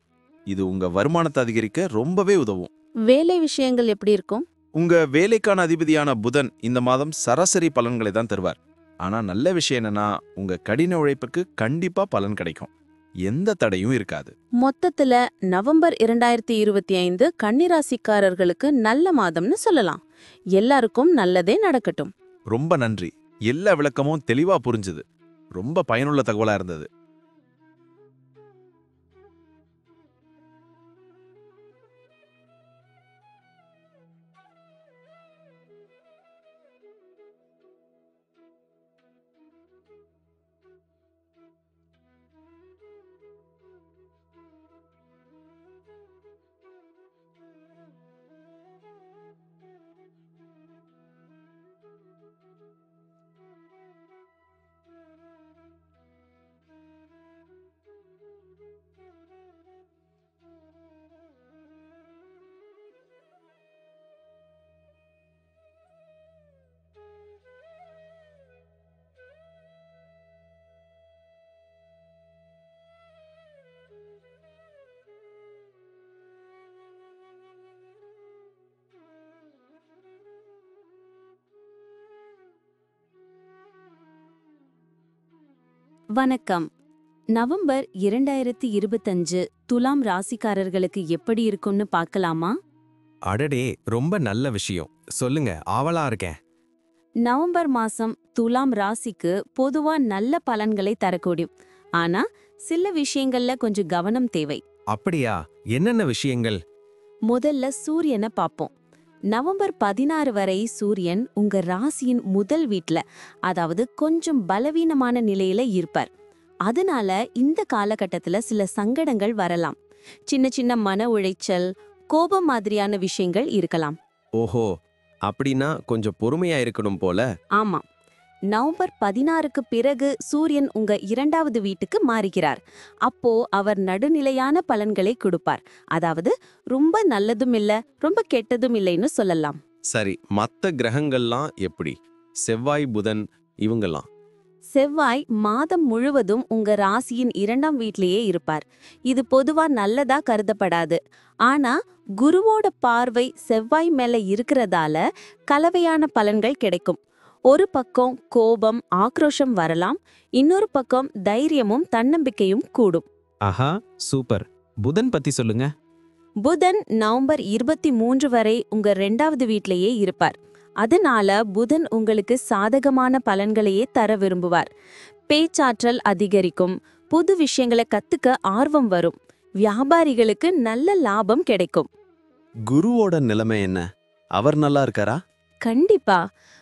இது உங்க வருமானத்தை அதிகரிக்க ரொம்பவே உதவும். வேலை விஷயங்கள் எப்படி இருக்கும்? உங்க வேலைக்கான அதிபதியான புதன் இந்த மாதம் சராசரி பலன்களை தான் தருவார். ஆனா நல்ல விஷயம் என்னன்னா, உங்க கடின உழைப்புக்கு கண்டிப்பா பலன் கிடைக்கும். எந்த தடையும் இருக்காது. மொத்தத்துல நவம்பர் 2025 கன்னிராசிக்காரர்களுக்கு நல்ல மாதம்னு சொல்லலாம். எல்லாருக்கும் நல்லதே நடக்கட்டும். ரொம்ப நன்றி. எல்லா விளக்கமும் தெளிவா புரிஞ்சுது. ரொம்ப பயனுள்ள தகவலா இருந்தது. வணக்கம். நவம்பர் 2025 துலாம் ராசிக்காரர்களுக்கு எப்படி இருக்கும்னு பார்க்கலாமா? அடடே, ரொம்ப நல்ல விஷயம். சொல்லுங்க, ஆவலா இருக்கேன். நவம்பர் மாசம் துலாம் ராசிக்கு பொதுவா நல்ல பலன்களை தரக்கூடும். ஆனா சில விஷயங்கள்ல கொஞ்சம் கவனம் தேவை. அப்படியா? என்னென்ன விஷயங்கள்? முதல்ல சூரியனை பார்ப்போம். நவம்பர் 16 வரை சூரியன் உங்க ராசியின் முதல் வீட்ல, அதாவது கொஞ்சம் பலவீனமான நிலையில இருப்பார். அதனால இந்த காலகட்டத்துல சில சங்கடங்கள் வரலாம். சின்ன சின்ன மன உளைச்சல், கோபம் மாதிரியான விஷயங்கள் இருக்கலாம். ஓஹோ, அப்படின்னா கொஞ்சம் பொறுமையா இருக்கணும் போல. ஆமா. நவம்பர் 16க்கு பிறகு சூரியன் உங்க 2ஆவது வீட்டுக்கு மாறுகிறார். அப்போ அவர் நடுநிலையான பலன்களை கொடுப்பார். அதாவது ரொம்ப நல்லதும் இல்ல, ரொம்ப கெட்டதும் இல்லைன்னு சொல்லலாம். சரி, மத்த கிரகங்கள்லாம் எப்படி? செவ்வாய், புதன் இவங்கெல்லாம்? செவ்வாய் மாதம் முழுவதும் உங்க ராசியின் 2ஆம் வீட்லயே இருப்பார். இது பொதுவா நல்லதா கருதப்படாது. ஆனா குருவோட பார்வை செவ்வாய் மேல இருக்கிறதால கலவையான பலன்கள் கிடைக்கும். ஒரு பக்கம் கோபம், ஆக்ரோஷம் வரலாம். இன்னொரு பக்கம் தைரியமும் தன்னம்பிக்கையும் கூடும். ஆஹா, சூப்பர். புதன் பத்தி சொல்லுங்க. புதன் நவம்பர் 23 வரை உங்க 2ஆவது வீட்லயே இருப்பார். அதனால புதன் உங்களுக்கு சாதகமான பலன்களையே தர விரும்புவார். பேச்சாற்றல் அதிகரிக்கும், புது விஷயங்களை கத்துக்க ஆர்வம் வரும். வியாபாரிகளுக்கு நல்ல லாபம் கிடைக்கும். குருவோட நிலைமை என்ன? அவர் நல்லா இருக்காரா? கண்டிப்பா.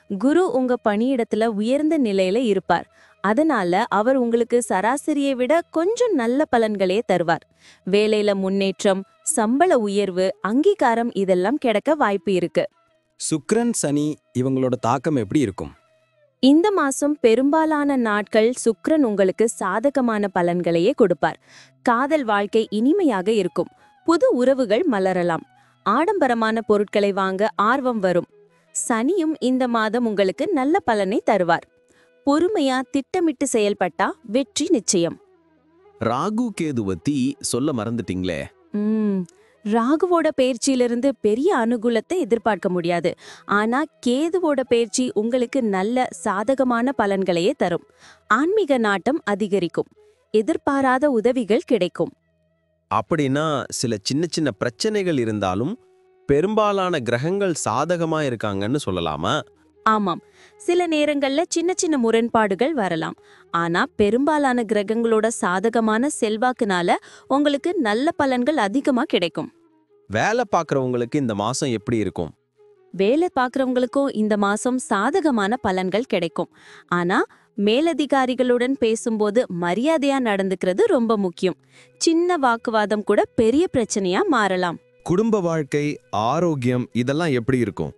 குரு உங்க பணியிடத்துல உயர்ந்த நிலையில இருப்பார். அதனால அவர் உங்களுக்கு சராசரியை விட கொஞ்சம் நல்ல பலன்களே தருவார். வேலையில முன்னேற்றம், சம்பள உயர்வு, அங்கீகாரம் இதெல்லாம் கிடைக்க வாய்ப்பு இருக்கு. சுக்கிரன் சனி இவங்களோட தாக்கம் எப்படி இருக்கும்? இந்த மாசம் பெரும்பாலான நாட்கள் சுக்கிரன் உங்களுக்கு சாதகமான பலன்களையே கொடுப்பார். காதல் வாழ்க்கை இனிமையாக இருக்கும். புது உறவுகள் மலரலாம். ஆடம்பரமான பொருட்களை வாங்க ஆர்வம் வரும். சனியும் இந்த மாதம் உங்களுக்கு நல்ல பலனை தருவார். பொறுமையா திட்டமிட்டு செயல்பட்டா வெற்றி நிச்சயம். ராகு கேது பத்தி சொல்ல மறந்துட்டீங்களே. ராகுவோட பயிற்சியிலிருந்து பெரிய அனுகூலத்தை எதிர்பார்க்க முடியாது. ஆனா கேதுவோட பயிற்சி உங்களுக்கு நல்ல சாதகமான பலன்களையே தரும். ஆன்மீக நாட்டம் அதிகரிக்கும். எதிர்பாராத உதவிகள் கிடைக்கும். அப்படின்னா சில சின்ன சின்ன பிரச்சனைகள் இருந்தாலும் பெரும்பாலான கிரகங்கள் சாதகமா இருக்காங்கன்னு சொல்லலாமா? ஆமாம், சில நேரங்கள்ல சின்ன சின்ன முரண்பாடுகள் வரலாம். ஆனா பெரும்பாலான கிரகங்களோட சாதகமான செல்வாக்குனால உங்களுக்கு நல்ல பலன்கள் அதிகமா கிடைக்கும். வேலை பார்க்கறவங்களுக்கு இந்த மாசம் எப்படி இருக்கும்? வேலை பார்க்கறவங்களுக்கும் இந்த மாசம் சாதகமான பலன்கள் கிடைக்கும். ஆனா மேலதிகாரிகளுடன் பேசும்போது மரியாதையா நடந்துக்கிறது ரொம்ப முக்கியம். சின்ன வாக்குவாதம் கூட பெரிய பிரச்சனையா மாறலாம். குடும்ப வாழ்க்கை, ஆரோக்கியம் இதெல்லாம் எப்படி இருக்கும்?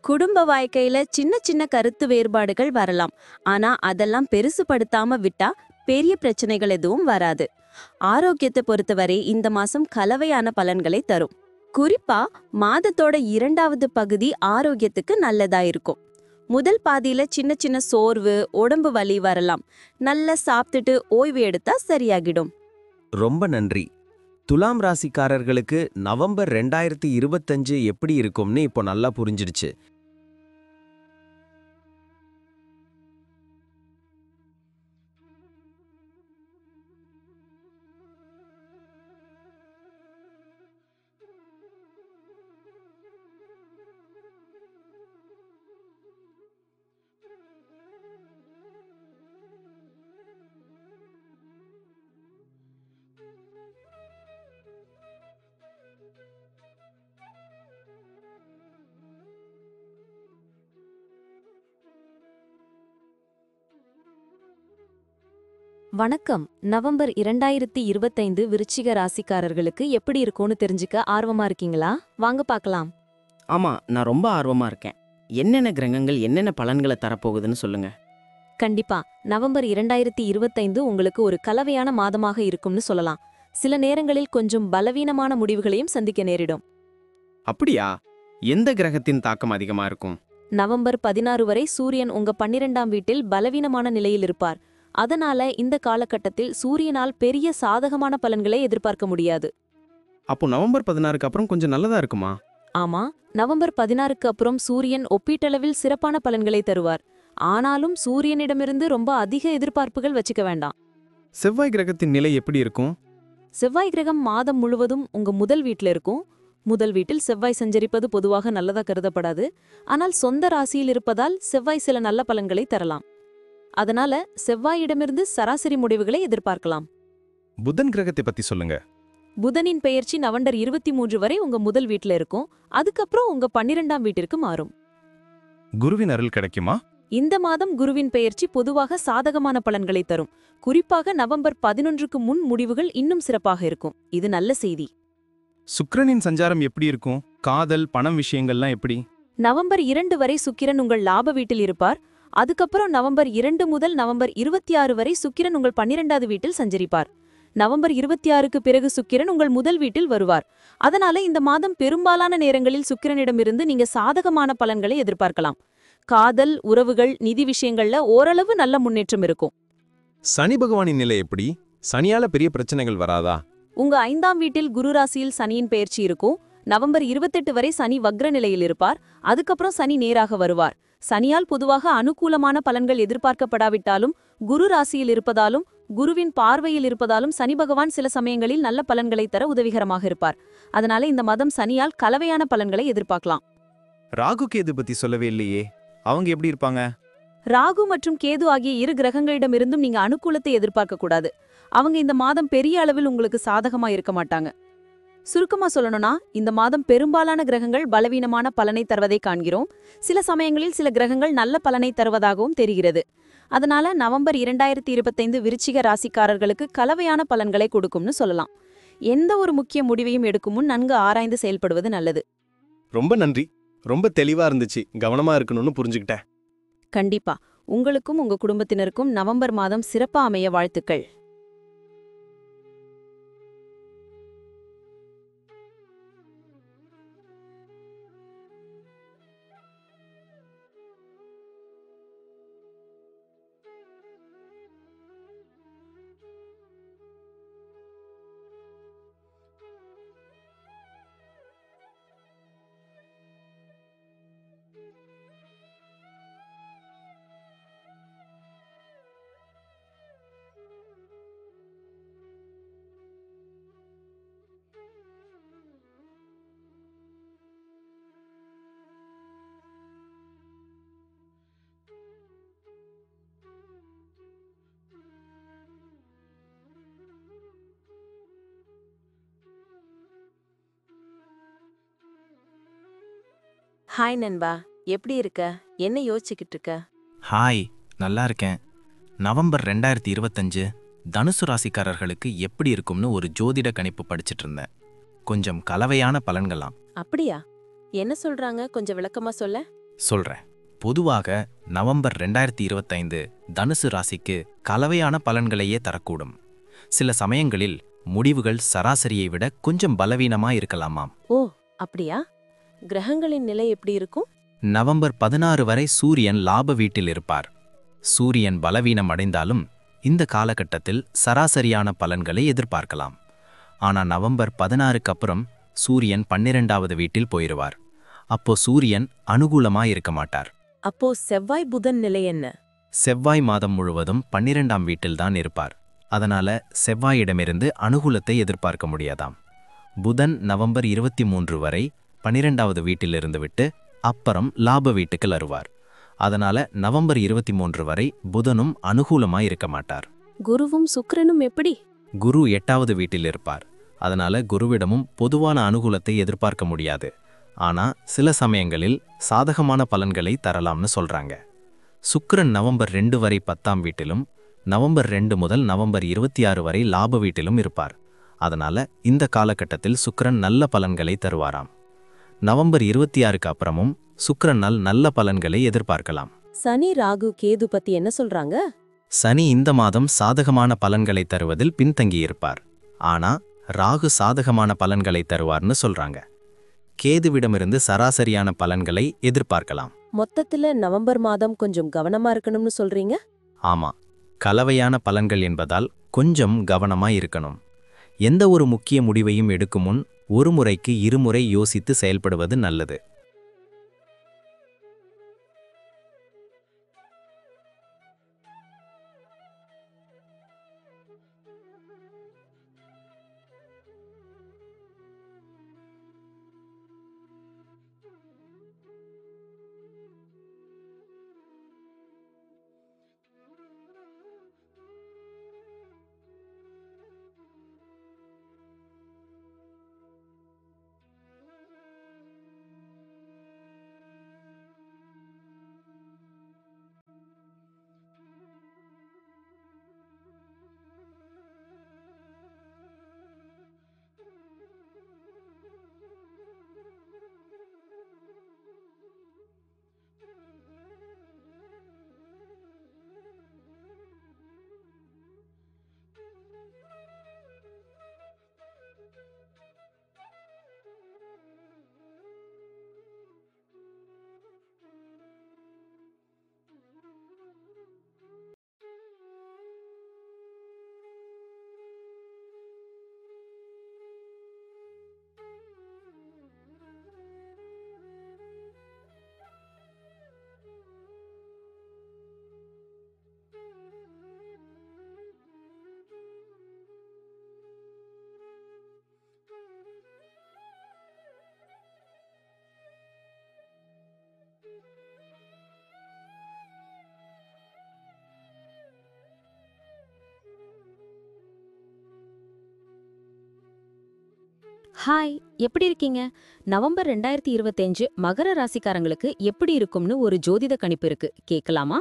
குடும்ப வாழ்க்கையில சின்ன சின்ன கருத்து வேறுபாடுகள் வரலாம். ஆனா அதெல்லாம் பெருசுபடுத்தாம விட்டா பெரிய பிரச்சனைகள் எதுவும் வராது. ஆரோக்கியத்தை பொறுத்தவரை இந்த மாசம் கலவையான பலன்களை தரும். குறிப்பா மாதத்தோட 2வது பகுதி ஆரோக்கியத்துக்கு நல்லதா இருக்கும். முதல் பாதியில சின்ன சின்ன சோர்வு, உடம்பு வலி வரலாம். நல்லா சாப்பிட்டுட்டு ஓய்வு எடுத்தா சரியாகிடும். ரொம்ப நன்றி. துலாம் ராசிக்காரர்களுக்கு நவம்பர் 2025 எப்படி இருக்கும்னு இப்போ நல்லா புரிஞ்சிடுச்சு. வணக்கம். நவம்பர் 2025 விருச்சிக ராசிக்காரர்களுக்கு எப்படி இருக்கும்னு தெரிஞ்சுக்க ஆர்வமா இருக்கீங்களா? வாங்க பார்க்கலாம். ஆமா, நான் ரொம்ப ஆர்வமா இருக்கேன். என்னென்ன கிரகங்கள் என்னென்ன பலன்களை தரப்போகுதுன்னு சொல்லுங்க. கண்டிப்பா நவம்பர் 2025 உங்களுக்கு ஒரு கலவையான மாதமாக இருக்கும்னு சொல்லலாம். சில நேரங்களில் கொஞ்சம் பலவீனமான முடிவுகளையும் சந்திக்க நேரிடும். அப்படியா? எந்த கிரகத்தின் தாக்கம் அதிகமா இருக்கும்? நவம்பர் 16 வரை சூரியன் உங்க 12ஆம் வீட்டில் பலவீனமான நிலையில் இருப்பார். அதனால இந்த காலகட்டத்தில் சூரியனால் பெரிய சாதகமான பலன்களை எதிர்பார்க்க முடியாது. அப்போ நவம்பர் 16க்கு அப்புறம் கொஞ்சம் நல்லதா இருக்குமா? ஆமா, நவம்பர் 16க்கு அப்புறம் சூரியன் ஒப்பீட்டளவில் சிறப்பான பலன்களை தருவார். ஆனாலும் சூரியனிடமிருந்து ரொம்ப அதிக எதிர்பார்ப்புகள் வச்சுக்க வேண்டாம். செவ்வாய் கிரகத்தின் நிலை எப்படி இருக்கும்? செவ்வாய் கிரகம் மாதம் முழுவதும் உங்க முதல் வீட்டில் இருக்கும். முதல் வீட்டில் செவ்வாய் சஞ்சரிப்பது பொதுவாக நல்லதா கருதப்படாது. ஆனால் சொந்த ராசியில் இருப்பதால் செவ்வாய் சில நல்ல பலன்களை தரலாம். அதனால செவ்வாயிடமிருந்து சராசரி முடிவுகளை எதிர்பார்க்கலாம். புதன் கிரகத்தை பத்தி சொல்லுங்க. புதனின் பெயர்ச்சி நவம்பர் 23 வரை உங்க முதல் வீட்டில் இருக்கும். அதுக்கப்புறம் உங்க 12ஆம் வீட்டிற்கு மாறும். குருவின் அருள் கிடைக்குமா? இந்த மாதம் குருவின் பெயர்ச்சி பொதுவாக சாதகமான பலன்களை தரும். குறிப்பாக நவம்பர் 11க்கு முன் முடிவுகள் இன்னும் சிறப்பாக இருக்கும். இது நல்ல செய்தி. சுக்கிரனின் சஞ்சாரம் எப்படி இருக்கும்? காதல், பணம் விஷயங்கள்லாம் எப்படி? நவம்பர் 2 வரை சுக்கிரன் உங்கள் லாப வீட்டில் இருப்பார். அதுக்கப்புறம் நவம்பர் 2 முதல் நவம்பர் 26 வரை சுக்கிரன் உங்கள் 12வது வீட்டில் சஞ்சரிப்பார். நவம்பர் 26க்கு பிறகு சுக்கிரன் உங்கள் முதல் வீட்டில் வருவார். அதனால இந்த மாதம் பெரும்பாலான நேரங்களில் சுக்கிரனிடமிருந்து நீங்க சாதகமான பலன்களை எதிர்பார்க்கலாம். காதல், உறவுகள், நிதி விஷயங்கள்ல ஓரளவு நல்ல முன்னேற்றம் இருக்கும். சனி பகவானின் நிலை எப்படி? சனியால பெரிய பிரச்சனைகள் வராதா? உங்க 5ஆம் வீட்டில் குரு ராசியில் சனியின் பெயர்ச்சி இருக்கும். நவம்பர் 28 வரை சனி வக்ர நிலையில் இருப்பார். அதுக்கப்புறம் சனி நேராக வருவார். சனியால் பொதுவாக அனுகூலமான பலன்கள் எதிர்பார்க்கப்படாவிட்டாலும் குரு ராசியில் இருப்பதாலும் குருவின் பார்வையில் இருப்பதாலும் சனி பகவான் சில சமயங்களில் நல்ல பலன்களை தர உதவிகரமாக இருப்பார். அதனால இந்த மாதம் சனியால் கலவையான பலன்களை எதிர்பார்க்கலாம். ராகு கேது பத்தி சொல்லவே இல்லையே, அவங்க எப்படி இருப்பாங்க? ராகு மற்றும் கேது ஆகிய இரு கிரகங்களிடமிருந்தும் நீங்க அனுகூலத்தை எதிர்பார்க்க கூடாது. அவங்க இந்த மாதம் பெரிய அளவில் உங்களுக்கு சாதகமா இருக்க மாட்டாங்க. சுருக்கமா சொல்லணும்னா இந்த மாதம் பெரும்பாலான கிரகங்கள் பலவீனமான பலனை தருவதை காண்கிறோம். சில சமயங்களில் சில கிரகங்கள் நல்ல பலனை தருவதாகவும் தெரிகிறது. அதனால நவம்பர் 2025 விருச்சிக ராசிக்காரர்களுக்கு கலவையான பலன்களை கொடுக்கும்னு சொல்லலாம். எந்த ஒரு முக்கிய முடிவையும் எடுக்கும் முன் நன்கு ஆராய்ந்து செயல்படுவது நல்லது. ரொம்ப நன்றி. ரொம்ப தெளிவா இருந்துச்சு. கவனமா இருக்கணும்னு புரிஞ்சுக்கிட்டேன். கண்டிப்பா உங்களுக்கும் உங்க குடும்பத்தினருக்கும் நவம்பர் மாதம் சிறப்பா அமைய வாழ்த்துக்கள். ஹாய் நண்பா, எப்படி இருக்க? என்ன யோசிச்சுக்கிட்டு இருக்க? ஹாய், நல்லா இருக்கேன். நவம்பர் 2025 தனுசு ராசிக்காரர்களுக்கு எப்படி இருக்கும்னு ஒரு ஜோதிட கணிப்பு படிச்சிட்டு இருந்தேன். கொஞ்சம் கலவையான பலன்களாம். அப்படியா? என்ன சொல்றாங்க? கொஞ்சம் விளக்கமா சொல்ல. சொல்றேன். பொதுவாக நவம்பர் 2025 தனுசு ராசிக்கு கலவையான பலன்களையே தரக்கூடும். சில சமயங்களில் முடிவுகள் சராசரியை விட கொஞ்சம் பலவீனமா இருக்கலாமாம். ஓ, அப்படியா? கிரகங்களின் நிலை எப்படி இருக்கும்? நவம்பர் 16 வரை சூரியன் லாப வீட்டில் இருப்பார். சூரியன் பலவீனம் அடைந்தாலும் இந்த காலகட்டத்தில் சராசரியான பலன்களை எதிர்பார்க்கலாம். ஆனா நவம்பர் 16க்கு அப்புறம் சூரியன் 12வது வீட்டில் போயிருவார். அப்போ சூரியன் அனுகூலமா இருக்க மாட்டார். அப்போ செவ்வாய் புதன் நிலை என்ன? செவ்வாய் மாதம் முழுவதும் 12ஆம் வீட்டில்தான் இருப்பார். அதனால செவ்வாயிடமிருந்து அனுகூலத்தை எதிர்பார்க்க முடியாதாம். புதன் நவம்பர் 23 வரை 12வது வீட்டிலிருந்து விட்டு அப்புறம் லாப வீட்டுக்கு வருவார். அதனால நவம்பர் 23 வரை புதனும் அனுகூலமா இருக்க மாட்டார். குருவும் சுக்கிரனும் எப்படி? குரு 8வது வீட்டில் இருப்பார். அதனால குருவிடமும் பொதுவான அனுகூலத்தை எதிர்பார்க்க முடியாது. ஆனா சில சமயங்களில் சாதகமான பலன்களை தரலாம்னு சொல்றாங்க. சுக்கிரன் நவம்பர் 2 வரை 10ஆம் வீட்டிலும் நவம்பர் 2 முதல் நவம்பர் 26 வரை லாப வீட்டிலும் இருப்பார். அதனால இந்த காலகட்டத்தில் சுக்கிரன் நல்ல பலன்களை தருவாராம். நவம்பர் 26க்கு அப்புறமும் சுக்கிரனால் நல்ல பலன்களை எதிர்பார்க்கலாம். சனி ராகு கேது பத்தி என்ன சொல்றாங்க? சனி இந்த மாதம் சாதகமான பலன்களை தருவதில் பின்தங்கியிருப்பார். ஆனா ராகு சாதகமான பலன்களை தருவார்னு சொல்றாங்க. கேதுவிடமிருந்து சராசரியான பலன்களை எதிர்பார்க்கலாம். மொத்தத்துல நவம்பர் மாதம் கொஞ்சம் கவனமா இருக்கணும்னு சொல்றீங்க? ஆமா, கலவையான பலன்கள் என்பதால் கொஞ்சம் கவனமா இருக்கணும். எந்த ஒரு முக்கிய முடிவையும் எடுக்கும் முன் ஒரு முறைக்கு இருமுறை யோசித்து செயல்படுவது நல்லது. ஹாய், எப்படி இருக்கீங்க? நவம்பர் 2025 மகர ராசிக்காரங்களுக்கு எப்படி இருக்கும்னு ஒரு ஜோதிட கணிப்பு இருக்கு, கேட்கலாமா?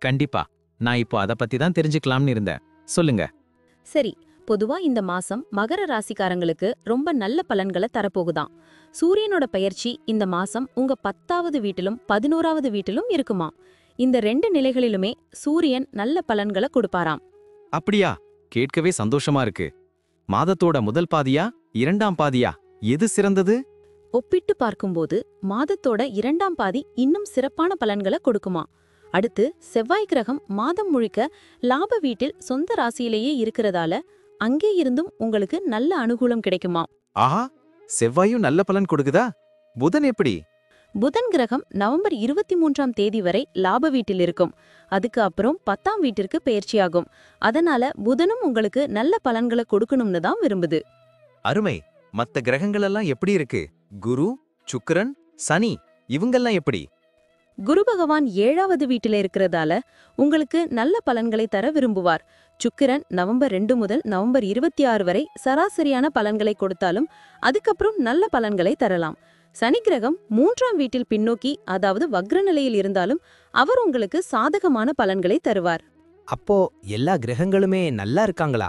கண்டிப்பா. நான் இப்போ அத பத்தி தான் தெரிஞ்சுக்கலாம்னு இருந்தேன். சொல்லுங்க. சரி, பொதுவா இந்த மாசம் மகர ராசிக்காரங்களுக்கு ரொம்ப நல்ல பலன்களை தரப்போகுதாம். சூரியனோட பெயர்ச்சி இந்த மாசம் உங்க 10வது வீட்டிலும் 11வது வீட்டிலும் இருக்குமா. இந்த 2 நிலைகளிலுமே சூரியன் நல்ல பலன்களை கொடுப்பாராம். அப்படியா? கேட்கவே சந்தோஷமா இருக்கு. மாதத்தோட முதல் பாதியா, இரண்டாம் பாதியா, எது சிறந்தது? ஒப்பிட்டு பார்க்கும்போது மாதத்தோட 2ஆம் பாதி இன்னும் சிறப்பான பலன்களை கொடுக்குமா. அடுத்து செவ்வாய் கிரகம் மாதம் முழுக்க லாப வீட்டில் சொந்த ராசியிலேயே இருக்கிறதால அங்கே இருந்தும் உங்களுக்கு நல்ல அனுகூலம் கிடைக்குமா. ஆஹா, செவ்வாயும் நல்ல பலன் கொடுக்குதா? புதன் எப்படி? புதன் கிரகம் நவம்பர் 23ஆம் தேதி வரை லாப வீட்டில் இருக்கும். அதுக்கு அப்புறம் 10ஆம் வீட்டிற்கு பெயர்ச்சியாகும். அதனால புதனும் உங்களுக்கு நல்ல பலன்களை கொடுக்கணும்னு தான் விரும்புது. அருமை. மத்த கிரகங்கள் எல்லாம் எப்படி இருக்கு? குரு, சுக்கிரன், சனி இவங்கெல்லாம் எப்படி? குரு பகவான் 7வது வீட்டில இருக்கிறதால உங்களுக்கு நல்ல பலன்களை தர விரும்புவார். சுக்கிரன் நவம்பர் 2 முதல் நவம்பர் 26 வரை சராசரியான பலன்களை கொடுத்தாலும் அதுக்கப்புறம் நல்ல பலன்களை தரலாம். சனி கிரகம் 3ஆம் வீட்டில் பின்னோக்கி, அதாவது வக்ர நிலையில் இருந்தாலும் அவர் உங்களுக்கு சாதகமான பலன்களை தருவார். அப்போ எல்லா கிரகங்களுமே நல்லா இருக்காங்களா?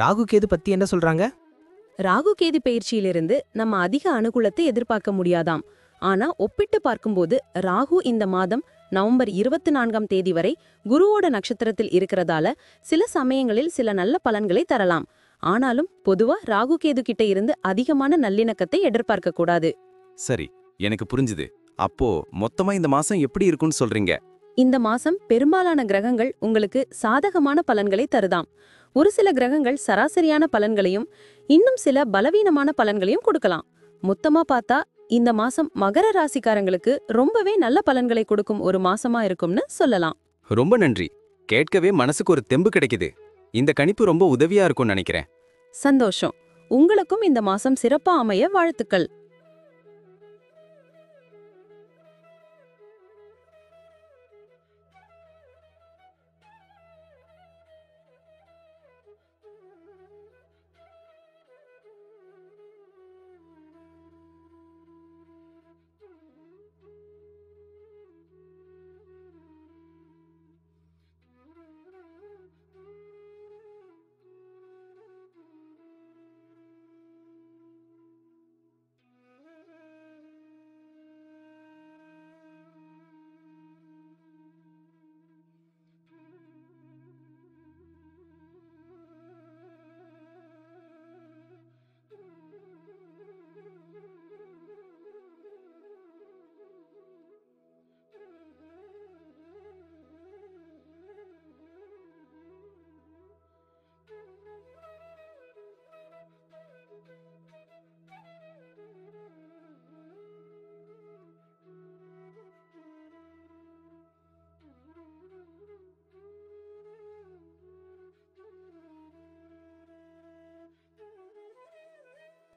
ராகு கேது பத்தி என்ன சொல்றாங்க? ராகு கேது பயிற்சியிலிருந்து நம்ம அதிக அனுகூலத்தை எதிர்பார்க்க முடியாதாம். ஆனா ஒப்பிட்டு பார்க்கும்போது ராகு இந்த மாதம் நவம்பர் 24ஆம் தேதி வரை குருவோட நட்சத்திரத்தில் இருக்கிறதால சில சமயங்களில் சில நல்ல பலன்களை தரலாம். ஆனாலும் பொதுவா ராகு கேது கிட்ட இருந்து அதிகமான நல்லிணக்கத்தை எதிர்பார்க்க கூடாது. சரி, எனக்கு புரிஞ்சுது. அப்போ மொத்தமா இந்த மாசம் எப்படி இருக்கும்னு சொல்றீங்க? இந்த மாசம் பெரும்பாலான கிரகங்கள் உங்களுக்கு சாதகமான பலன்களை தருதாம். ஒரு சில கிரகங்கள் சராசரியான பலன்களையும் இன்னும் சில பலவீனமான பலன்களையும் கொடுக்கலாம். மொத்தமா பார்த்தா இந்த மாசம் மகர ராசிக்காரங்களுக்கு ரொம்பவே நல்ல பலன்களை கொடுக்கும் ஒரு மாசமா இருக்கும்னு சொல்லலாம். ரொம்ப நன்றி. கேட்கவே மனசுக்கு ஒரு தெம்பு கிடைக்குது. இந்த கணிப்பு ரொம்ப உதவியா இருக்கும்னு நினைக்கிறேன். சந்தோஷம். உங்களுக்கும் இந்த மாசம் சிறப்பா அமைய வாழ்த்துக்கள்.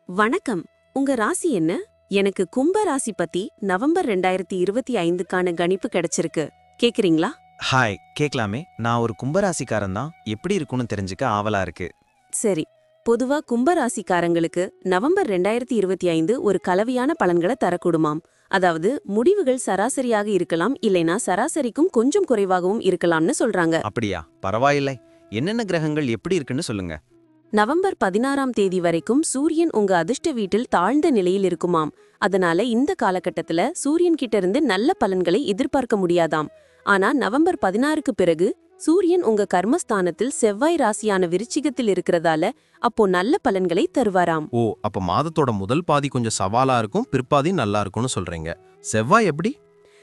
வணக்கம். உங்க ராசி என்ன? எனக்கு கும்ப ராசி பத்தி நவம்பர் 2025க்கான கணிப்பு கிடைச்சிருக்கு, கேக்குறீங்களா? ஹாய், கேட்கலாமே. நான் ஒரு கும்பராசிக்காரன் தான். எப்படி இருக்கும்னு தெரிஞ்சுக்க ஆவலா இருக்கு. சரி, பொதுவா கும்ப ராசிக்காரங்களுக்கு நவம்பர் 2025 ஒரு கலவையான பலன்களை தரக்கூடுமாம். அதாவது முடிவுகள் சராசரியாக இருக்கலாம், இல்லைனா சராசரிக்கும் கொஞ்சம் குறைவாகவும் இருக்கலாம்னு சொல்றாங்க. அப்படியா? பரவாயில்லை. என்னென்ன கிரகங்கள் எப்படி இருக்குன்னு சொல்லுங்க. நவம்பர் 16ஆம் தேதி வரைக்கும் சூரியன் உங்க அதிர்ஷ்ட வீட்டில் தாழ்ந்த நிலையில் இருக்குமாம். அதனால இந்த காலகட்டத்துல சூரியன் கிட்ட இருந்து நல்ல பலன்களை எதிர்பார்க்க முடியாதாம். ஆனா நவம்பர் 16க்கு பிறகு சூரியன் உங்க கர்மஸ்தானத்தில் செவ்வாய் ராசியான விருச்சிகத்தில் இருக்கிறதால அப்போ நல்ல பலன்களை தருவாராம். ஓ, அப்ப மாதத்தோட முதல் பாதி கொஞ்சம் சவாலா இருக்கும், பிற்பாதி நல்லா இருக்கும்னு சொல்றீங்க. செவ்வாய் எப்படி?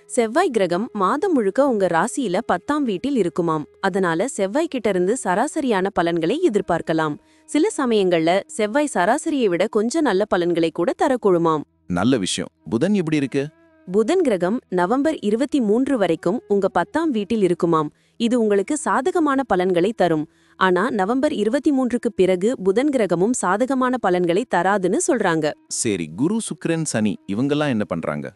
செவ்வாய் கிரகம் மாதம் முழுக்க உங்க ராசியில 10ஆம் வீட்டில் இருக்குமாம். அதனால செவ்வாய் கிட்ட இருந்து சராசரியான பலன்களை எதிர்பார்க்கலாம். சில சமயங்கள்ல செவ்வாய் சராசரியை விட கொஞ்சம் நல்ல பலன்களை கூட தரக்கூடுமாம். நல்ல விஷயம். புதன் எப்படி இருக்கு? புதன் கிரகம் நவம்பர் 23 வரைக்கும் உங்க 10ஆம் வீட்டில் இருக்குமாம். இது உங்களுக்கு சாதகமான பலன்களை தரும். ஆனா நவம்பர் 23க்கு பிறகு புதன் கிரகமும் சாதகமான பலன்களை தராதுன்னு சொல்றாங்க. சரி, குரு, சுக்கிரன், சனி இவங்கெல்லாம் என்ன பண்றாங்க?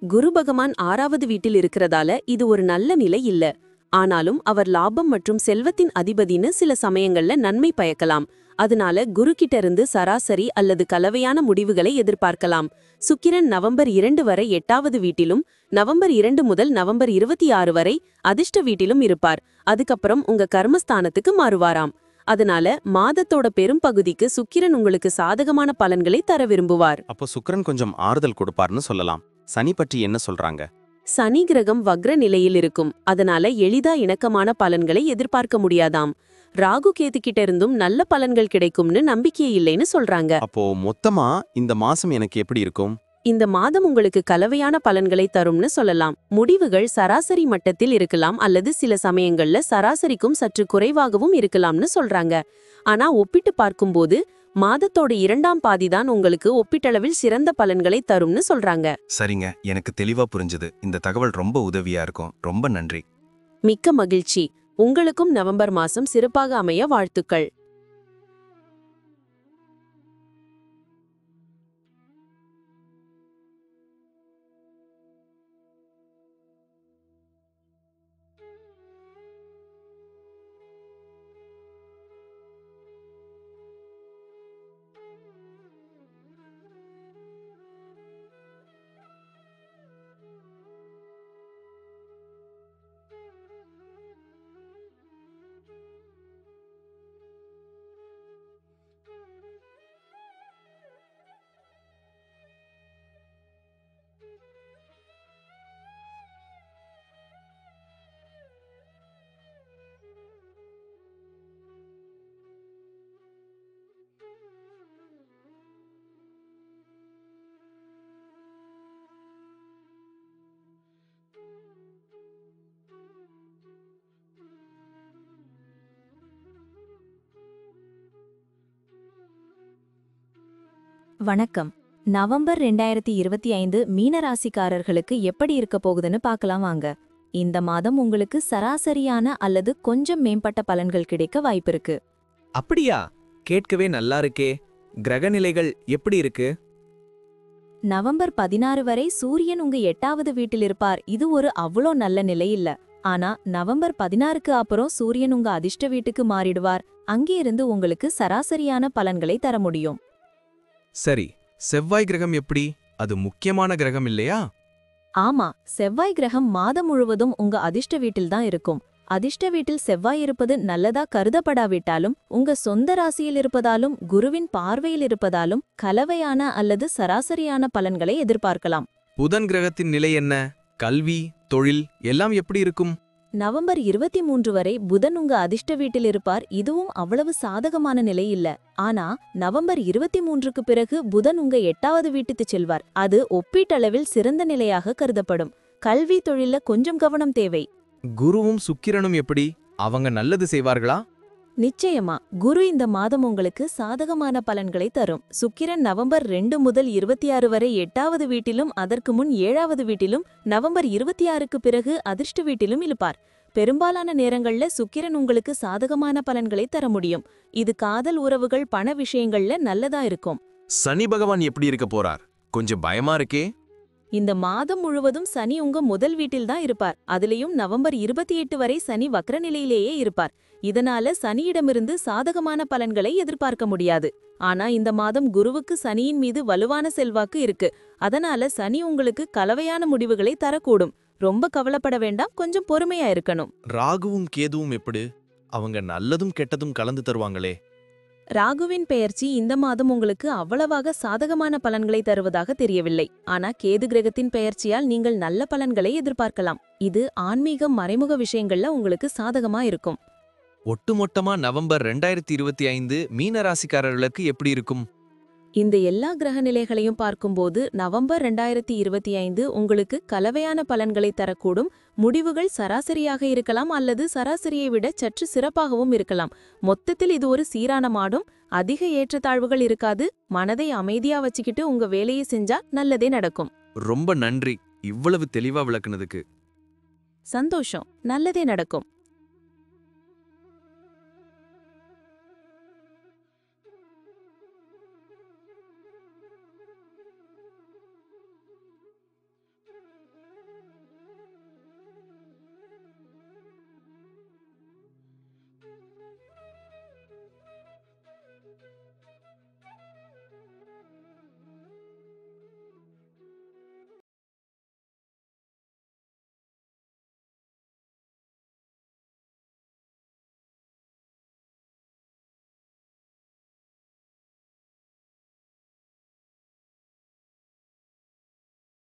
குரு பகவான் 6வது வீட்டில் இருக்கிறதால இது ஒரு நல்ல நிலை இல்ல. ஆனாலும் அவர் லாபம் மற்றும் செல்வத்தின் அதிபதின்னு சில சமயங்கள்ல நன்மை பயக்கலாம். அதனால குரு கிட்ட இருந்து சராசரி அல்லது கலவையான முடிவுகளை எதிர்பார்க்கலாம். சுக்கிரன் நவம்பர் 2 வரை 8வது வீட்டிலும், நவம்பர் 2 முதல் நவம்பர் 26 வரை அதிர்ஷ்ட வீட்டிலும் இருப்பார். அதுக்கப்புறம் உங்க கர்மஸ்தானத்துக்கு மாறுவாராம். அதனால மாதத்தோட பெரும் பகுதிக்கு சுக்கிரன் உங்களுக்கு சாதகமான பலன்களை தர விரும்புவார். அப்போ சுக்கிரன் கொஞ்சம் ஆறுதல் கொடுப்பார்னு சொல்லலாம். சனி பற்றி என்ன சொல்றாங்க? சனி கிரகம் வக்ர நிலையில் இருக்கும். அதனால எளிதா இணக்கமான பலன்களை எதிர்பார்க்க முடியாதாம். ராகு கேது கிட்ட இருந்தும் நல்ல பலன்கள் கிடைக்கும்னு நம்பிக்கையே இல்லைன்னு சொல்றாங்க. அப்போ மொத்தமா இந்த மாசம் எனக்கு எப்படி இருக்கும்? இந்த மாதம் உங்களுக்கு கலவையான பலன்களை தரும்னு சொல்லலாம். முடிவுகள் சராசரி மட்டத்தில் இருக்கலாம் அல்லது சில சமயங்கள்ல சராசரிக்கும் சற்று குறைவாகவும் இருக்கலாம்னு சொல்றாங்க. ஆனா ஒப்பிட்டு பார்க்கும்போது மாதத்தோட 2ஆம் பாதிதான் உங்களுக்கு ஒப்பீட்டளவில் சிறந்த பலன்களை தரும்னு சொல்றாங்க. சரிங்க, எனக்கு தெளிவா புரிஞ்சுது. இந்த தகவல் ரொம்ப உதவியா இருக்கும். ரொம்ப நன்றி. மிக்க மகிழ்ச்சி. உங்களுக்கும் நவம்பர் மாசம் சிறப்பாக அமைய வாழ்த்துக்கள். வணக்கம். நவம்பர் 2025 மீனராசிக்காரர்களுக்கு எப்படி இருக்க போகுதுன்னு பார்க்கலாம் வாங்க. இந்த மாதம் உங்களுக்கு சராசரியான அல்லது கொஞ்சம் மேம்பட்ட பலன்கள் கிடைக்க வாய்ப்பிருக்கு. அப்படியா? கேட்கவே நல்லா இருக்கே. கிரகநிலைகள் எப்படி இருக்கு? நவம்பர் 16 வரை சூரியன் உங்க 8வது வீட்டில் இருப்பார். இது ஒரு அவ்வளோ நல்ல நிலை இல்ல. ஆனா நவம்பர் 16க்கு அப்புறம் சூரியன் உங்க அதிர்ஷ்ட வீட்டுக்கு மாறிடுவார். அங்கே இருந்து உங்களுக்கு சராசரியான பலன்களை தர முடியும். சரி, செவ்வாய் கிரகம் எப்படி? அது முக்கியமான கிரகம் இல்லையா? ஆமா, செவ்வாய் கிரகம் மாதம் முழுவதும் உங்க அதிர்ஷ்ட வீட்டில் தான் இருக்கும். அதிர்ஷ்ட வீட்டில் செவ்வாய் இருப்பது நல்லதா கருதப்படாவிட்டாலும் உங்க சொந்த ராசியில் இருப்பதாலும் குருவின் பார்வையில் இருப்பதாலும் கலவையான அல்லது சராசரியான பலன்களை எதிர்பார்க்கலாம். புதன் கிரகத்தின் நிலை என்ன? கல்வி, தொழில் எல்லாம் எப்படி இருக்கும்? நவம்பர் 23 வரை புதன் உங்க அதிர்ஷ்ட வீட்டில் இருப்பார். இதுவும் அவ்வளவு சாதகமான நிலை இல்ல. ஆனா நவம்பர் 23க்கு பிறகு புதன் உங்க 8வது வீட்டுக்கு செல்வார். அது ஒப்பீட்டளவில் சிறந்த நிலையாக கருதப்படும். கல்வி தொழில்ல கொஞ்சம் கவனம் தேவை. குருவும் சுக்கிரனும் எப்படி? அவங்க நல்லது செய்வார்களா? நிச்சயமா குரு இந்த மாதம் உங்களுக்கு சாதகமான பலன்களை தரும். சுக்கிரன் நவம்பர் 2 முதல் 26 வரை 8வது வீட்டிலும் அதற்கு முன் 7வது வீட்டிலும் நவம்பர் 26க்கு பிறகு அதிர்ஷ்ட வீட்டிலும் இருப்பார். பெரும்பாலான நேரங்கள்ல சுக்கிரன் உங்களுக்கு சாதகமான பலன்களை தர முடியும். இது காதல் உறவுகள் பண விஷயங்கள்ல நல்லதா இருக்கும். சனி பகவான் எப்படி இருக்க போறார்? கொஞ்சம் பயமா இருக்கே. இந்த மாதம் முழுவதும் சனி உங்க முதல் வீட்டில்தான் இருப்பார். அதுலயும் நவம்பர் 28 வரை சனி வக்ர நிலையிலேயே இருப்பார். இதனால சனியிடமிருந்து சாதகமான பலன்களை எதிர்பார்க்க முடியாது. ஆனா இந்த மாதம் குருவுக்கு சனியின் மீது வலுவான செல்வாக்கு இருக்கு. அதனால சனி உங்களுக்கு கலவையான முடிவுகளை தரக்கூடும். ரொம்ப கவலைப்பட வேண்டாம், கொஞ்சம் பொறுமையா இருக்கணும். ராகுவும் கேதுவும் எப்படி? அவங்க நல்லதும் கெட்டதும் கலந்து தருவாங்களே. ராகுவின் பெயர்ச்சி இந்த மாதம் உங்களுக்கு அவ்வளவாக சாதகமான பலன்களை தருவதாக தெரியவில்லை. ஆனா கேது கிரகத்தின் பெயர்ச்சியால் நீங்கள் நல்ல பலன்களை எதிர்பார்க்கலாம். இது ஆன்மீகம் மறைமுக விஷயங்கள்ல உங்களுக்கு சாதகமா இருக்கும். ஒட்டுமொத்தமா நவம்பர் 2025 மீன ராசிக்காரர்களுக்கு எப்படி இருக்கும்? இந்த எல்லா கிரக நிலைகளையும் பார்க்கும்போது நவம்பர் 2025 உங்களுக்கு கலவையான பலன்களை தரக்கூடும். முடிவுகள் சராசரியாக இருக்கலாம் அல்லது சராசரியை விட சற்று சிறப்பாகவும் இருக்கலாம். மொத்தத்தில் இது ஒரு சீரான மாதம். அதிக ஏற்றத்தாழ்வுகள் இருக்காது. மனதை அமைதியா வச்சுக்கிட்டு உங்க வேலையை செஞ்சா நல்லதே நடக்கும். ரொம்ப நன்றி, இவ்வளவு தெளிவா விளக்குனதுக்கு. சந்தோஷம். நல்லதே நடக்கும்.